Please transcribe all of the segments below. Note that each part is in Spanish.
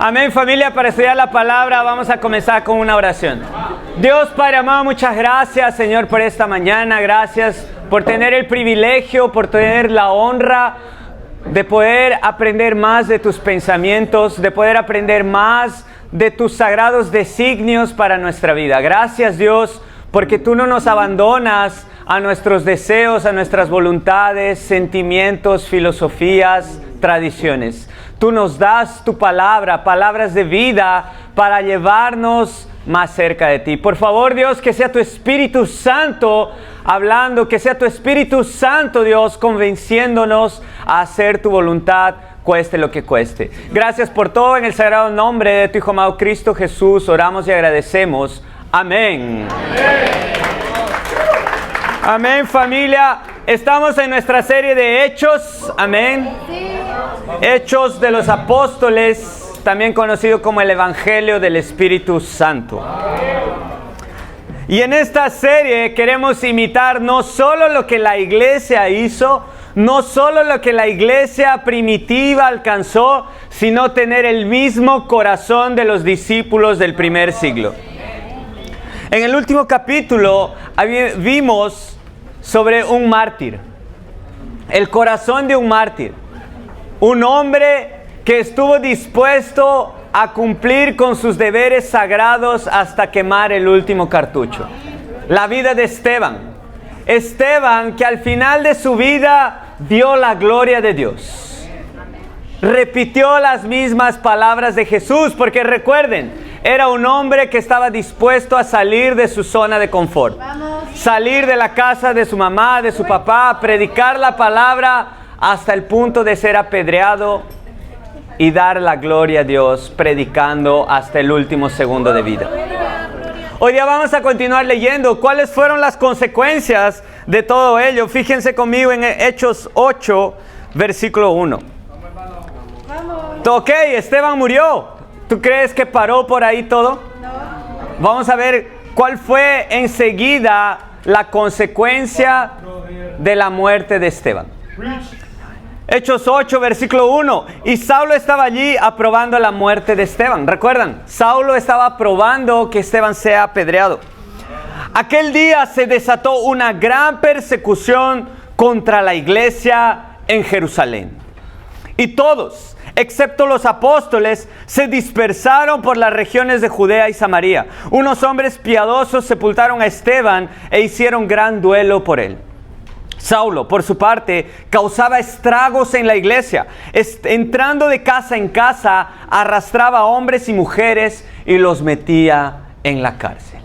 Amén, familia. Para estudiar la palabra vamos a comenzar con una oración. Dios Padre amado, muchas gracias, Señor, por esta mañana. Gracias por tener el privilegio, por tener la honra de poder aprender más de tus pensamientos, de poder aprender más de tus sagrados designios para nuestra vida. Gracias, Dios, porque tú no nos abandonas a nuestros deseos, a nuestras voluntades, sentimientos, filosofías, tradiciones. Tú nos das tu palabra, palabras de vida para llevarnos más cerca de ti. Por favor, Dios, que sea tu Espíritu Santo hablando, que sea tu Espíritu Santo, Dios, convenciéndonos a hacer tu voluntad, cueste lo que cueste. Gracias por todo, en el sagrado nombre de tu Hijo amado Cristo Jesús, oramos y agradecemos. Amén. Amén, familia. Estamos en nuestra serie de Hechos. Amén. Hechos de los Apóstoles, también conocido como el Evangelio del Espíritu Santo. Y en esta serie queremos imitar no solo lo que la iglesia hizo, no solo lo que la iglesia primitiva alcanzó, sino tener el mismo corazón de los discípulos del primer siglo. En el último capítulo vimos sobre un mártir, el corazón de un mártir, un hombre que estuvo dispuesto a cumplir con sus deberes sagrados hasta quemar el último cartucho. La vida de Esteban. Esteban, que al final de su vida dio la gloria de Dios. Repitió las mismas palabras de Jesús, porque recuerden, era un hombre que estaba dispuesto a salir de su zona de confort. Salir de la casa de su mamá, de su papá, predicar la palabra hasta el punto de ser apedreado y dar la gloria a Dios predicando hasta el último segundo de vida. Hoy día vamos a continuar leyendo cuáles fueron las consecuencias de todo ello. Fíjense conmigo en Hechos 8, versículo 1. Ok, Esteban murió. ¿Tú crees que paró por ahí todo? No. Vamos a ver cuál fue enseguida la consecuencia de la muerte de Esteban. Hechos 8, versículo 1. Y Saulo estaba allí aprobando la muerte de Esteban. ¿Recuerdan? Saulo estaba aprobando que Esteban sea apedreado. Aquel día se desató una gran persecución contra la iglesia en Jerusalén. Y todos, excepto los apóstoles, se dispersaron por las regiones de Judea y Samaria. Unos hombres piadosos sepultaron a Esteban e hicieron gran duelo por él. Saulo, por su parte, causaba estragos en la iglesia. Entrando de casa en casa, arrastraba a hombres y mujeres y los metía en la cárcel.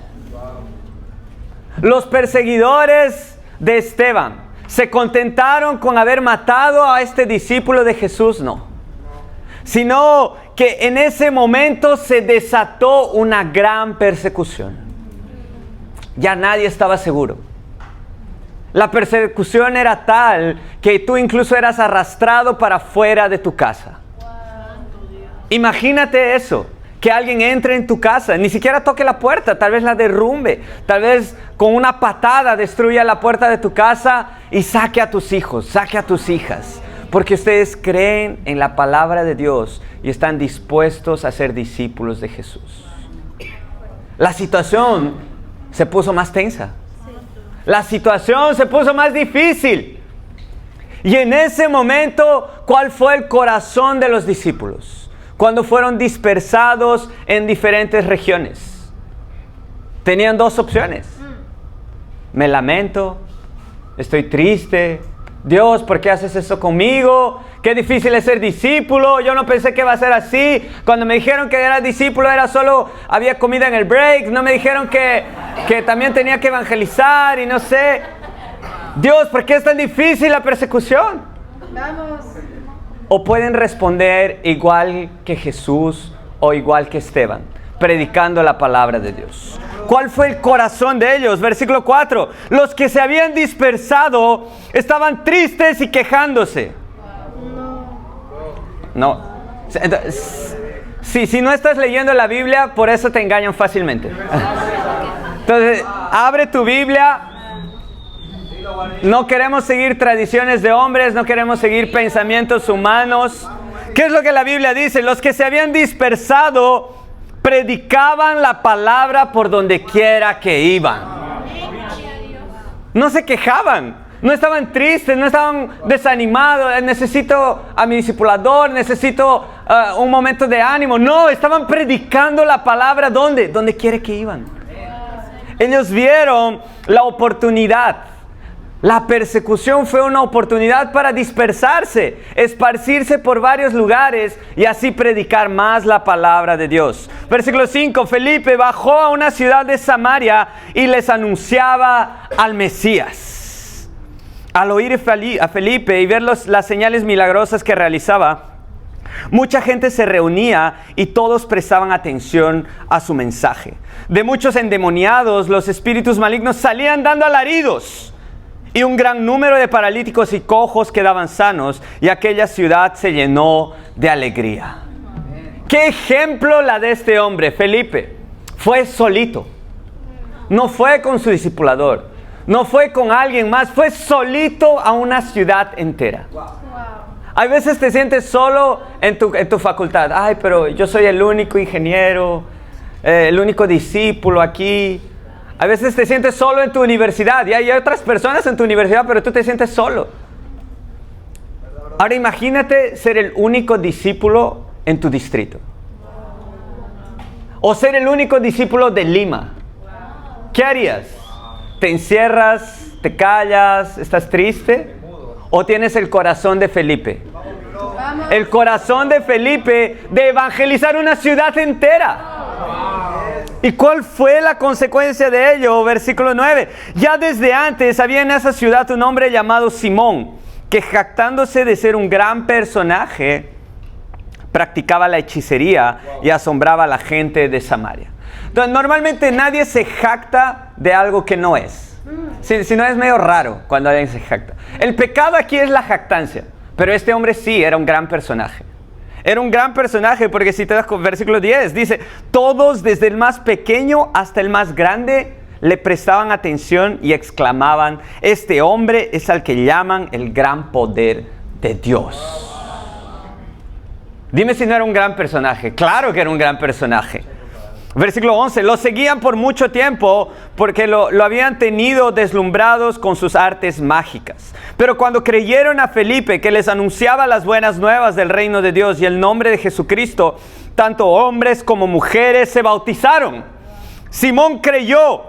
Los perseguidores de Esteban ¿se contentaron con haber matado a este discípulo de Jesús? No. Sino que en ese momento se desató una gran persecución. Ya nadie estaba seguro. La persecución era tal que tú incluso eras arrastrado para fuera de tu casa. Imagínate eso. Que alguien entre en tu casa, ni siquiera toque la puerta, tal vez la derrumbe, tal vez con una patada destruya la puerta de tu casa y saque a tus hijos, saque a tus hijas, porque ustedes creen en la palabra de Dios y están dispuestos a ser discípulos de Jesús. La situación se puso más tensa, la situación se puso más difícil. Y en ese momento, ¿cuál fue el corazón de los discípulos? Cuando fueron dispersados en diferentes regiones. Tenían dos opciones. Me lamento, estoy triste. Dios, ¿por qué haces eso conmigo? Qué difícil es ser discípulo. Yo no pensé que iba a ser así. Cuando me dijeron que era discípulo, era solo había comida en el break. No me dijeron que también tenía que evangelizar y no sé. Dios, ¿por qué es tan difícil la persecución? Vamos. O pueden responder igual que Jesús o igual que Esteban, predicando la palabra de Dios. ¿Cuál fue el corazón de ellos? Versículo 4. Los que se habían dispersado estaban tristes y quejándose. No. Si no estás leyendo la Biblia, por eso te engañan fácilmente. Entonces, abre tu Biblia. No queremos seguir tradiciones de hombres, no queremos seguir pensamientos humanos. ¿Qué es lo que la Biblia dice? Los que se habían dispersado predicaban la palabra por donde quiera que iban. No se quejaban, no estaban tristes, no estaban desanimados. Necesito a mi discipulador, necesito un momento de ánimo. No, estaban predicando la palabra ¿dónde? Donde quiera que iban. Ellos vieron la oportunidad. La persecución fue una oportunidad para dispersarse, esparcirse por varios lugares y así predicar más la palabra de Dios. Versículo 5, Felipe bajó a una ciudad de Samaria y les anunciaba al Mesías. Al oír a Felipe y ver las señales milagrosas que realizaba, mucha gente se reunía y todos prestaban atención a su mensaje. De muchos endemoniados, los espíritus malignos salían dando alaridos. Y un gran número de paralíticos y cojos quedaban sanos, y aquella ciudad se llenó de alegría. ¿Qué ejemplo la de este hombre, Felipe? Fue solito. No fue con su discipulador. No fue con alguien más. Fue solito a una ciudad entera. Hay veces te sientes solo en tu facultad. Ay, pero yo soy el único ingeniero, el único discípulo aquí. A veces te sientes solo en tu universidad y hay otras personas en tu universidad, pero tú te sientes solo. Ahora imagínate ser el único discípulo en tu distrito. O ser el único discípulo de Lima. ¿Qué harías? ¿Te encierras? ¿Te callas? ¿Estás triste? ¿O tienes el corazón de Felipe? El corazón de Felipe de evangelizar una ciudad entera. ¿Y cuál fue la consecuencia de ello? Versículo 9. Ya desde antes había en esa ciudad un hombre llamado Simón, que jactándose de ser un gran personaje, practicaba la hechicería y asombraba a la gente de Samaria. Entonces, normalmente nadie se jacta de algo que no es. Si no, es medio raro cuando alguien se jacta. El pecado aquí es la jactancia, pero este hombre sí era un gran personaje. Era un gran personaje porque si te das con versículo 10, dice, todos desde el más pequeño hasta el más grande le prestaban atención y exclamaban, este hombre es al que llaman el gran poder de Dios. Dime si no era un gran personaje. Claro que era un gran personaje. Versículo 11, lo seguían por mucho tiempo porque lo habían tenido deslumbrados con sus artes mágicas. Pero cuando creyeron a Felipe, que les anunciaba las buenas nuevas del reino de Dios y el nombre de Jesucristo, tanto hombres como mujeres se bautizaron. Simón creyó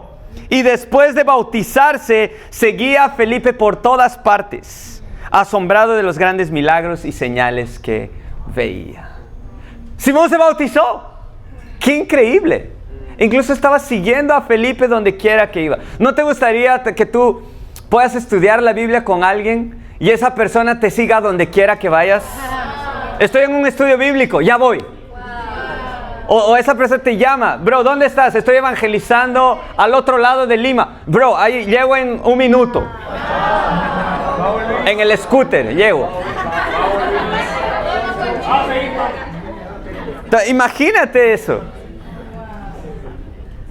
y después de bautizarse seguía a Felipe por todas partes, asombrado de los grandes milagros y señales que veía. Simón se bautizó. ¡Qué increíble! Incluso estaba siguiendo a Felipe donde quiera que iba. ¿No te gustaría que tú puedas estudiar la Biblia con alguien y esa persona te siga donde quiera que vayas? Estoy en un estudio bíblico, ya voy. O esa persona te llama, bro, ¿dónde estás? Estoy evangelizando al otro lado de Lima. Bro, ahí llego en 1 minuto. En el scooter, llego. Imagínate eso.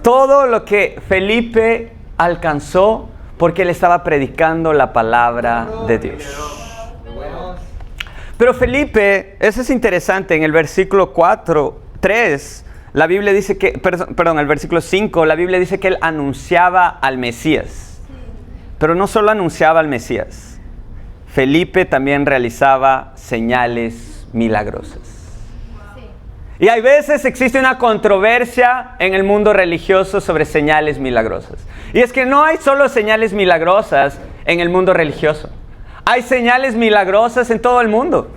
Todo lo que Felipe alcanzó porque él estaba predicando la palabra de Dios. Pero Felipe, eso es interesante, en el versículo 3, la Biblia dice que, perdón, el versículo 5, la Biblia dice que él anunciaba al Mesías. Pero no solo anunciaba al Mesías, Felipe también realizaba señales milagrosas. Y hay veces existe una controversia en el mundo religioso sobre señales milagrosas. Y es que no hay solo señales milagrosas en el mundo religioso. Hay señales milagrosas en todo el mundo.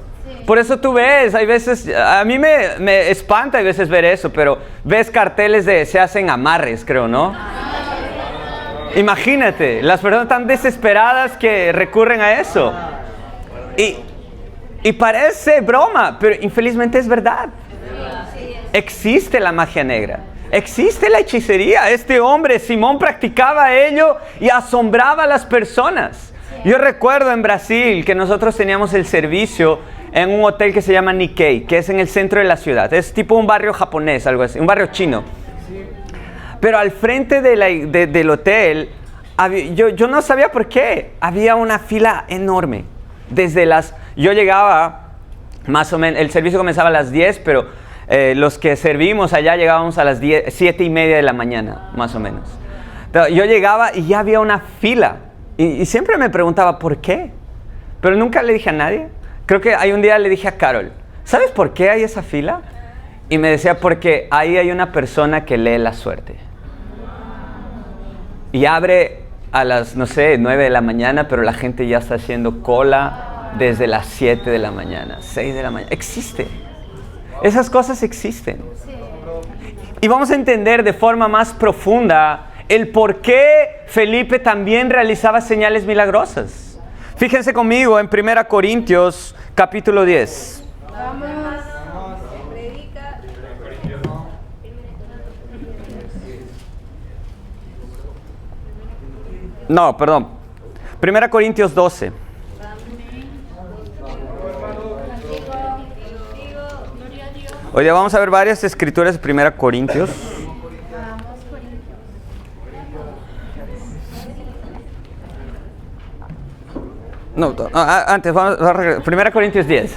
Por eso tú ves, hay veces, a mí me espanta a veces ver eso, pero ves carteles de se hacen amarres, creo, ¿no? Imagínate, las personas tan desesperadas que recurren a eso. Y parece broma, pero infelizmente es verdad. Existe la magia negra, existe la hechicería. Este hombre, Simón, practicaba ello y asombraba a las personas. Yo recuerdo en Brasil que nosotros teníamos el servicio en un hotel que se llama Nikkei, que es en el centro de la ciudad. Es tipo un barrio japonés, algo así, un barrio chino. Pero al frente del hotel, yo no sabía por qué, había una fila enorme. Yo llegaba Más o menos, el servicio comenzaba a las 10, pero los que servimos allá llegábamos a las 7:30 de la mañana, más o menos. Entonces, yo llegaba y ya había una fila. Y siempre me preguntaba, ¿por qué? Pero nunca le dije a nadie. Creo que un día le dije a Carol, ¿sabes por qué hay esa fila? Y me decía, porque ahí hay una persona que lee la suerte. Y abre a las, 9 de la mañana, pero la gente ya está haciendo cola desde las 7 de la mañana, 6 de la mañana. Existe. Esas cosas existen. Y vamos a entender de forma más profunda el por qué Felipe también realizaba señales milagrosas. Fíjense conmigo en 1 Corintios capítulo 10. No, perdón. 1 Corintios 12. Hoy día vamos a ver varias escrituras de 1 Corintios. No, antes, vamos a 1 Corintios 10.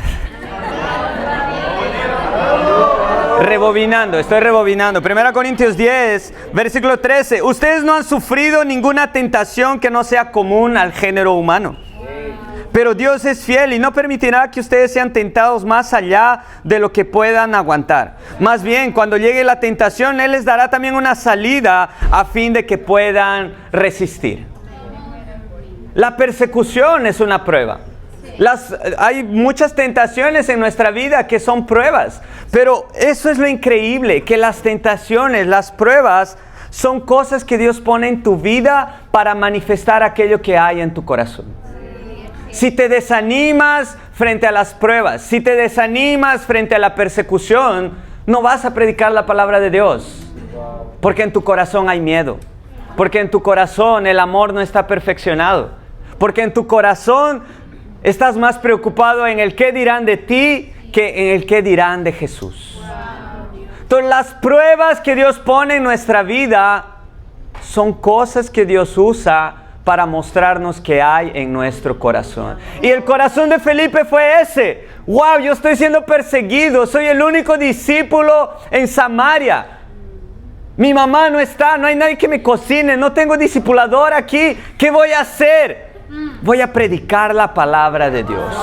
Estoy rebobinando. 1 Corintios 10, versículo 13. Ustedes no han sufrido ninguna tentación que no sea común al género humano. Pero Dios es fiel y no permitirá que ustedes sean tentados más allá de lo que puedan aguantar. Más bien, cuando llegue la tentación, Él les dará también una salida a fin de que puedan resistir. La persecución es una prueba. Hay muchas tentaciones en nuestra vida que son pruebas. Pero eso es lo increíble, que las tentaciones, las pruebas, son cosas que Dios pone en tu vida para manifestar aquello que hay en tu corazón. Si te desanimas frente a las pruebas, si te desanimas frente a la persecución, no vas a predicar la palabra de Dios. Porque en tu corazón hay miedo. Porque en tu corazón el amor no está perfeccionado. Porque en tu corazón estás más preocupado en el qué dirán de ti que en el qué dirán de Jesús. Entonces las pruebas que Dios pone en nuestra vida son cosas que Dios usa para mostrarnos qué hay en nuestro corazón. Y el corazón de Felipe fue ese. Wow, yo estoy siendo perseguido. Soy el único discípulo en Samaria. Mi mamá no está, no hay nadie que me cocine, no tengo discipulador aquí. ¿Qué voy a hacer? Voy a predicar la palabra de Dios.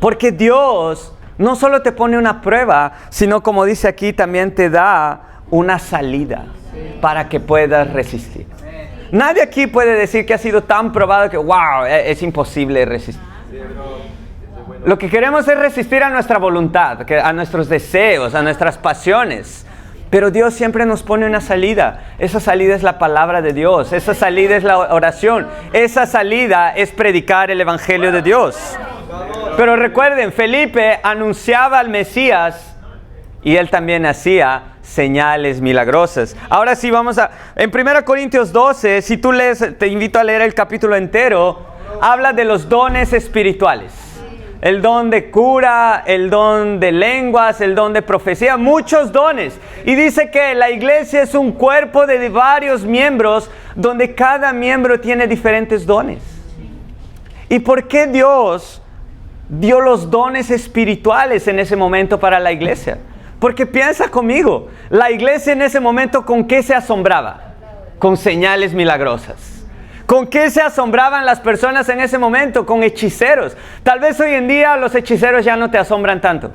Porque Dios no solo te pone una prueba, sino como dice aquí, también te da una salida para que puedas resistir. Nadie aquí puede decir que ha sido tan probado que, wow, es imposible resistir. Lo que queremos es resistir a nuestra voluntad, a nuestros deseos, a nuestras pasiones. Pero Dios siempre nos pone una salida. Esa salida es la palabra de Dios. Esa salida es la oración. Esa salida es predicar el Evangelio de Dios. Pero recuerden, Felipe anunciaba al Mesías y él también hacía señales milagrosas. Ahora sí, en 1 Corintios 12, si tú lees, te invito a leer el capítulo entero, habla de los dones espirituales. El don de cura, el don de lenguas, el don de profecía, muchos dones. Y dice que la iglesia es un cuerpo de varios miembros, donde cada miembro tiene diferentes dones. ¿Y por qué Dios dio los dones espirituales en ese momento para la iglesia? Porque piensa conmigo, la iglesia en ese momento, ¿con qué se asombraba? Con señales milagrosas. ¿Con qué se asombraban las personas en ese momento? Con hechiceros. Tal vez hoy en día los hechiceros ya no te asombran tanto.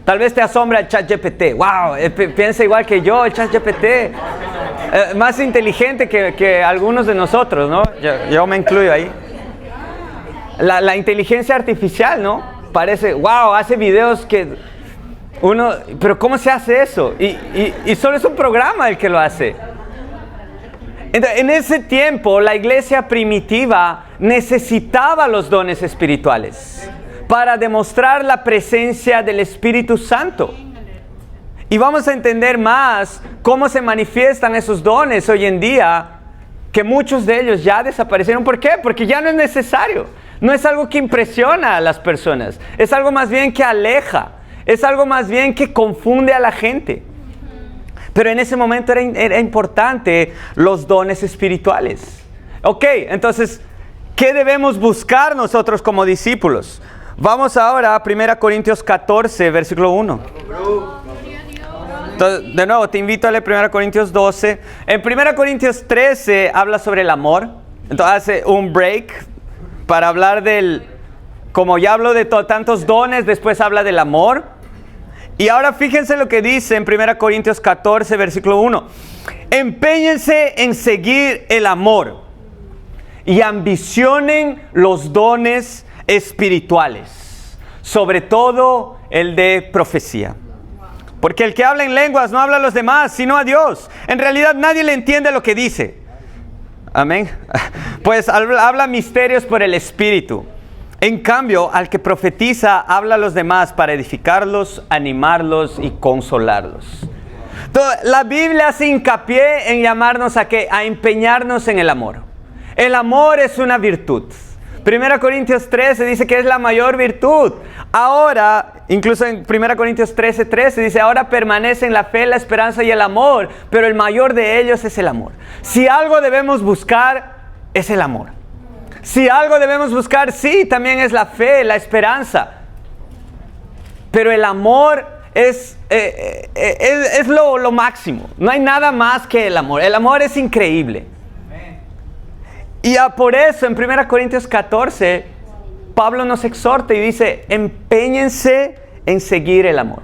Tal vez te asombra el ChatGPT. ¡Wow! Piensa igual que yo, el ChatGPT. Más inteligente que algunos de nosotros, ¿no? Yo me incluyo ahí. La inteligencia artificial, ¿no? Parece, wow, hace videos que... pero ¿cómo se hace eso? Y solo es un programa el que lo hace. Entonces, en ese tiempo, la iglesia primitiva necesitaba los dones espirituales para demostrar la presencia del Espíritu Santo. Y vamos a entender más cómo se manifiestan esos dones hoy en día, que muchos de ellos ya desaparecieron. ¿Por qué? Porque ya no es necesario. No es algo que impresiona a las personas. Es algo más bien que aleja. Es algo más bien que confunde a la gente. Pero en ese momento era importante los dones espirituales. Ok, entonces, ¿qué debemos buscar nosotros como discípulos? Vamos ahora a 1 Corintios 14, versículo 1. Entonces, de nuevo, te invito a leer 1 Corintios 12. En 1 Corintios 13 habla sobre el amor. Entonces hace un break para hablar como ya hablo de tantos dones, después habla del amor. Y ahora fíjense lo que dice en 1 Corintios 14, versículo 1. Empeñense en seguir el amor y ambicionen los dones espirituales, sobre todo el de profecía. Porque el que habla en lenguas no habla a los demás, sino a Dios. En realidad nadie le entiende lo que dice. Amén. Pues habla misterios por el Espíritu. En cambio, al que profetiza, habla a los demás para edificarlos, animarlos y consolarlos. Entonces, la Biblia hace hincapié en llamarnos a empeñarnos en el amor. El amor es una virtud. 1 Corintios 13 dice que es la mayor virtud. Ahora, incluso en 1 Corintios 13 dice, ahora permanecen la fe, la esperanza y el amor, pero el mayor de ellos es el amor. Si algo debemos buscar, es el amor. Si algo debemos buscar, sí, también es la fe, la esperanza. Pero el amor es lo máximo. No hay nada más que el amor. El amor es increíble. Y por eso en 1 Corintios 14, Pablo nos exhorta y dice, empeñense en seguir el amor.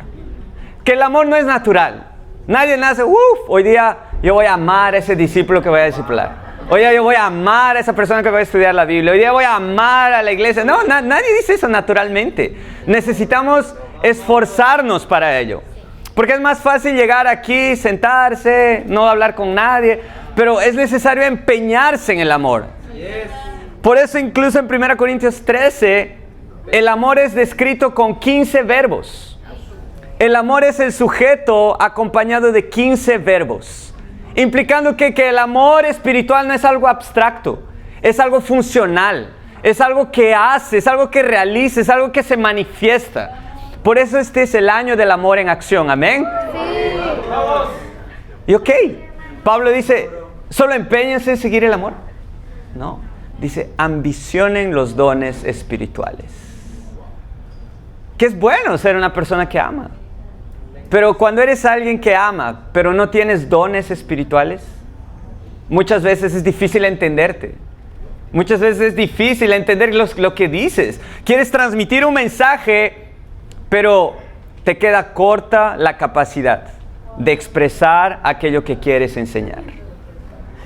Que el amor no es natural. Nadie nace, hoy día yo voy a amar a ese discípulo que voy a discipular. Hoy día yo voy a amar a esa persona que va a estudiar la Biblia. Hoy día voy a amar a la iglesia. No, nadie dice eso naturalmente. Necesitamos esforzarnos para ello. Porque es más fácil llegar aquí, sentarse, no hablar con nadie. Pero es necesario empeñarse en el amor. Por eso incluso en 1 Corintios 13, el amor es descrito con 15 verbos. El amor es el sujeto acompañado de 15 verbos. Implicando que el amor espiritual no es algo abstracto. Es algo funcional. Es algo que hace, es algo que realiza, es algo que se manifiesta. Por eso este es el año del amor en acción. ¿Amén? Sí. Y ok, Pablo dice, ¿solo empeñense en seguir el amor? No, dice, ambicionen los dones espirituales. Que es bueno ser una persona que ama. Pero cuando eres alguien que ama, pero no tienes dones espirituales, muchas veces es difícil entenderte. Muchas veces es difícil entender lo que dices. Quieres transmitir un mensaje, pero te queda corta la capacidad de expresar aquello que quieres enseñar.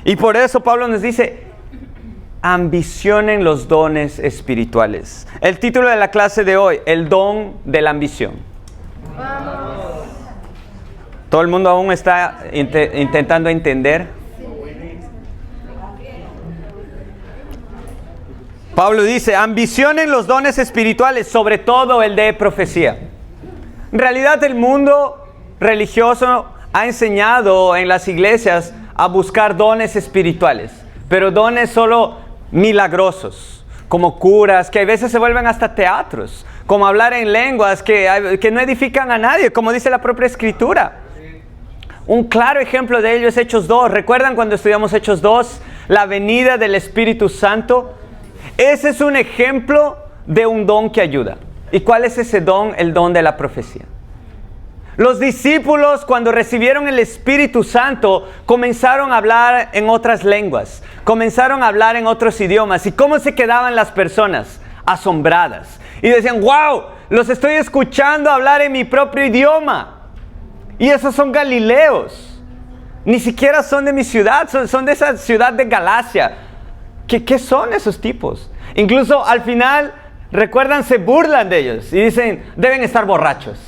Y por eso Pablo nos dice, ambicionen los dones espirituales. El título de la clase de hoy, el don de la ambición. ¿Todo el mundo aún está intentando entender? Pablo dice, ambicionen los dones espirituales, sobre todo el de profecía. En realidad el mundo religioso ha enseñado en las iglesias a buscar dones espirituales, pero dones solo milagrosos, como curas, que a veces se vuelven hasta teatros, como hablar en lenguas que no edifican a nadie, como dice la propia Escritura. Un claro ejemplo de ello es Hechos 2. ¿Recuerdan cuando estudiamos Hechos 2? La venida del Espíritu Santo. Ese es un ejemplo de un don que ayuda. ¿Y cuál es ese don? El don de la profecía. Los discípulos, cuando recibieron el Espíritu Santo, comenzaron a hablar en otras lenguas. Comenzaron a hablar en otros idiomas. ¿Y cómo se quedaban las personas? Asombradas. Y decían, wow, los estoy escuchando hablar en mi propio idioma. Y esos son galileos. Ni siquiera son de mi ciudad, son de esa ciudad de Galacia. ¿Qué son esos tipos? Incluso al final, recuerdan, se burlan de ellos y dicen, deben estar borrachos.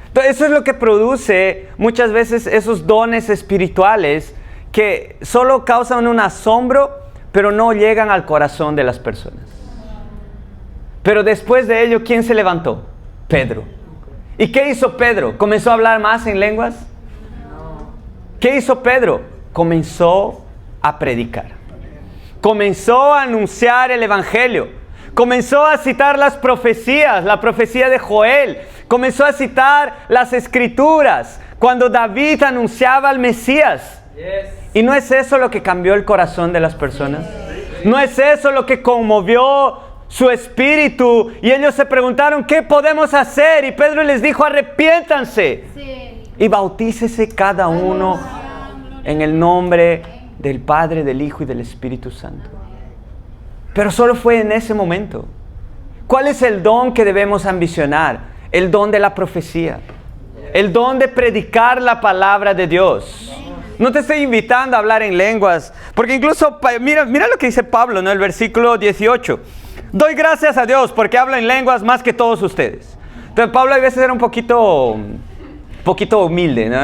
Entonces, eso es lo que produce muchas veces esos dones espirituales que solo causan un asombro, pero no llegan al corazón de las personas. Pero después de ello, ¿quién se levantó? Pedro. ¿Y qué hizo Pedro? ¿Comenzó a hablar más en lenguas? ¿Qué hizo Pedro? Comenzó a predicar. Comenzó a anunciar el Evangelio. Comenzó a citar las profecías, la profecía de Joel. Comenzó a citar las Escrituras, cuando David anunciaba al Mesías. ¿Y no es eso lo que cambió el corazón de las personas? ¿No es eso lo que conmovió su espíritu, y ellos se preguntaron, ¿qué podemos hacer? Y Pedro les dijo, arrepiéntanse y bautícese cada uno en el nombre del Padre, del Hijo y del Espíritu Santo. Pero solo fue en ese momento. ¿Cuál es el don que debemos ambicionar? El don de la profecía. El don de predicar la palabra de Dios. No te estoy invitando a hablar en lenguas, porque incluso, mira lo que dice Pablo, ¿no? El versículo 18. Doy gracias a Dios porque hablo en lenguas más que todos ustedes. Entonces Pablo a veces era un poquito humilde, ¿no?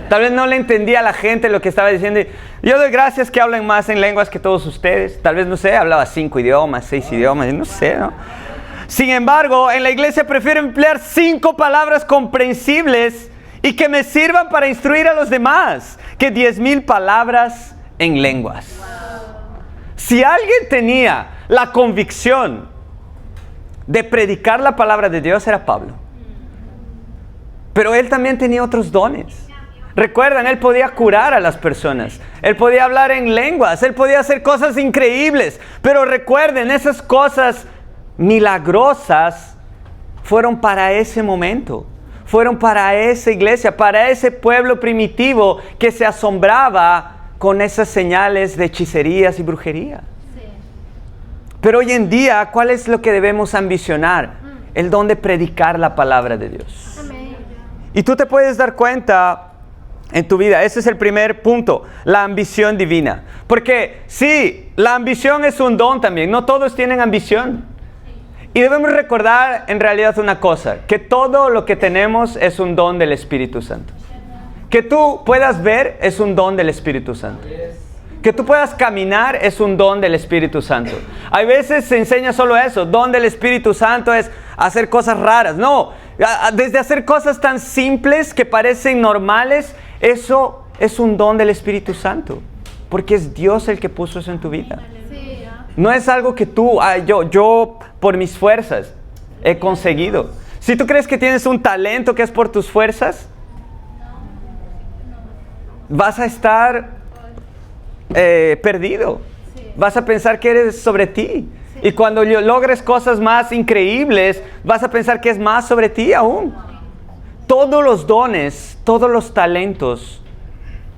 Tal vez no le entendía a la gente lo que estaba diciendo. Yo doy gracias que hablen más en lenguas que todos ustedes. Tal vez, no sé, hablaba 5 idiomas, 6 idiomas, no sé, ¿no? Sin embargo, en la iglesia prefiero emplear 5 palabras comprensibles y que me sirvan para instruir a los demás, que 10,000 palabras en lenguas. Si alguien tenía la convicción de predicar la palabra de Dios, era Pablo. Pero él también tenía otros dones. Recuerdan, él podía curar a las personas. Él podía hablar en lenguas. Él podía hacer cosas increíbles. Pero recuerden, esas cosas milagrosas fueron para ese momento. Fueron para esa iglesia, para ese pueblo primitivo que se asombraba con esas señales de hechicerías y brujería. Pero hoy en día, ¿cuál es lo que debemos ambicionar? El don de predicar la palabra de Dios. Amén. Y tú te puedes dar cuenta en tu vida, ese es el primer punto, la ambición divina. Porque sí, la ambición es un don también, no todos tienen ambición. Y debemos recordar en realidad una cosa, que todo lo que tenemos es un don del Espíritu Santo. Que tú puedas ver es un don del Espíritu Santo. Que tú puedas caminar es un don del Espíritu Santo. Hay veces se enseña solo eso, don del Espíritu Santo es hacer cosas raras. No, desde hacer cosas tan simples que parecen normales, eso es un don del Espíritu Santo. Porque es Dios el que puso eso en tu vida. No es algo que tú, yo por mis fuerzas he conseguido. Si tú crees que tienes un talento que es por tus fuerzas, vas a estar perdido. Vas a pensar que eres sobre ti. Y cuando logres cosas más increíbles, vas a pensar que es más sobre ti aún. Todos los dones, todos los talentos,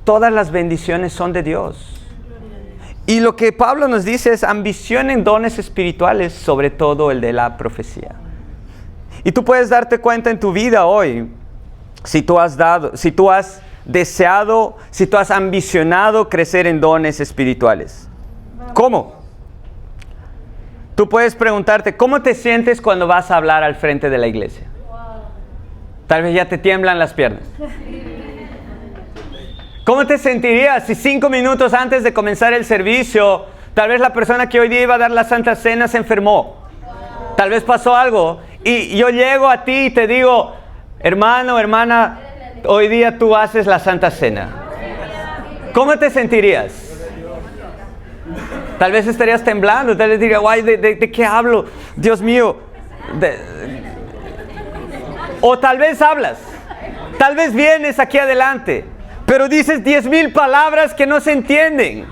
todas las bendiciones son de Dios. Y lo que Pablo nos dice es ambicionen dones espirituales, sobre todo el de la profecía. Y tú puedes darte cuenta en tu vida hoy, si tú has deseado, si tú has ambicionado crecer en dones espirituales. ¿Cómo? Tú puedes preguntarte, ¿cómo te sientes cuando vas a hablar al frente de la iglesia? Tal vez ya te tiemblan las piernas. ¿Cómo te sentirías si 5 minutos antes de comenzar el servicio, tal vez la persona que hoy día iba a dar la Santa Cena se enfermó? Tal vez pasó algo y yo llego a ti y te digo, hermano, hermana, hoy día tú haces la Santa Cena. ¿Cómo te sentirías? Tal vez estarías temblando, tal vez dirías, guay, ¿de qué hablo? Dios mío. O tal vez hablas, tal vez vienes aquí adelante, pero dices 10,000 palabras que no se entienden.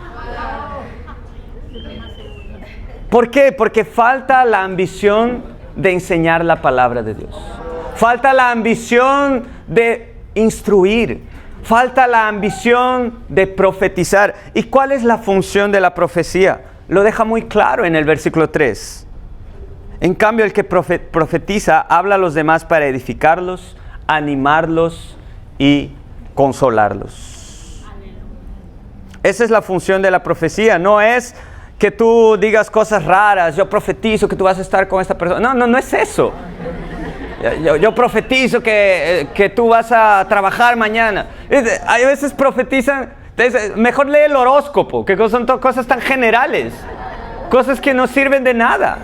¿Por qué? Porque falta la ambición de enseñar la palabra de Dios. Falta la ambición de instruir. Falta la ambición de profetizar. ¿Y cuál es la función de la profecía? Lo deja muy claro en el versículo 3. En cambio, el que profetiza habla a los demás para edificarlos, animarlos y consolarlos. Esa es la función de la profecía. No es que tú digas cosas raras. Yo profetizo que tú vas a estar con esta persona. No es eso. Yo profetizo que tú vas a trabajar mañana. Hay veces profetizan, mejor lee el horóscopo, que son cosas tan generales, cosas que no sirven de nada.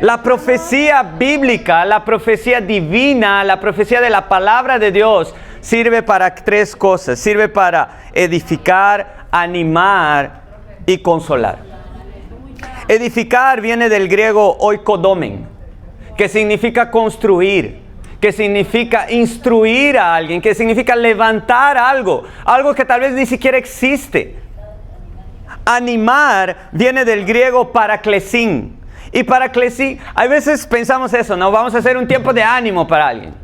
La profecía bíblica, la profecía divina, la profecía de la palabra de Dios sirve para 3 cosas. Sirve para edificar, animar y consolar. Edificar viene del griego oikodomen, que significa construir, que significa instruir a alguien, que significa levantar algo que tal vez ni siquiera existe. Animar viene del griego paraklesin, Y paraclesis, a veces pensamos eso, ¿no? Vamos a hacer un tiempo de ánimo para alguien.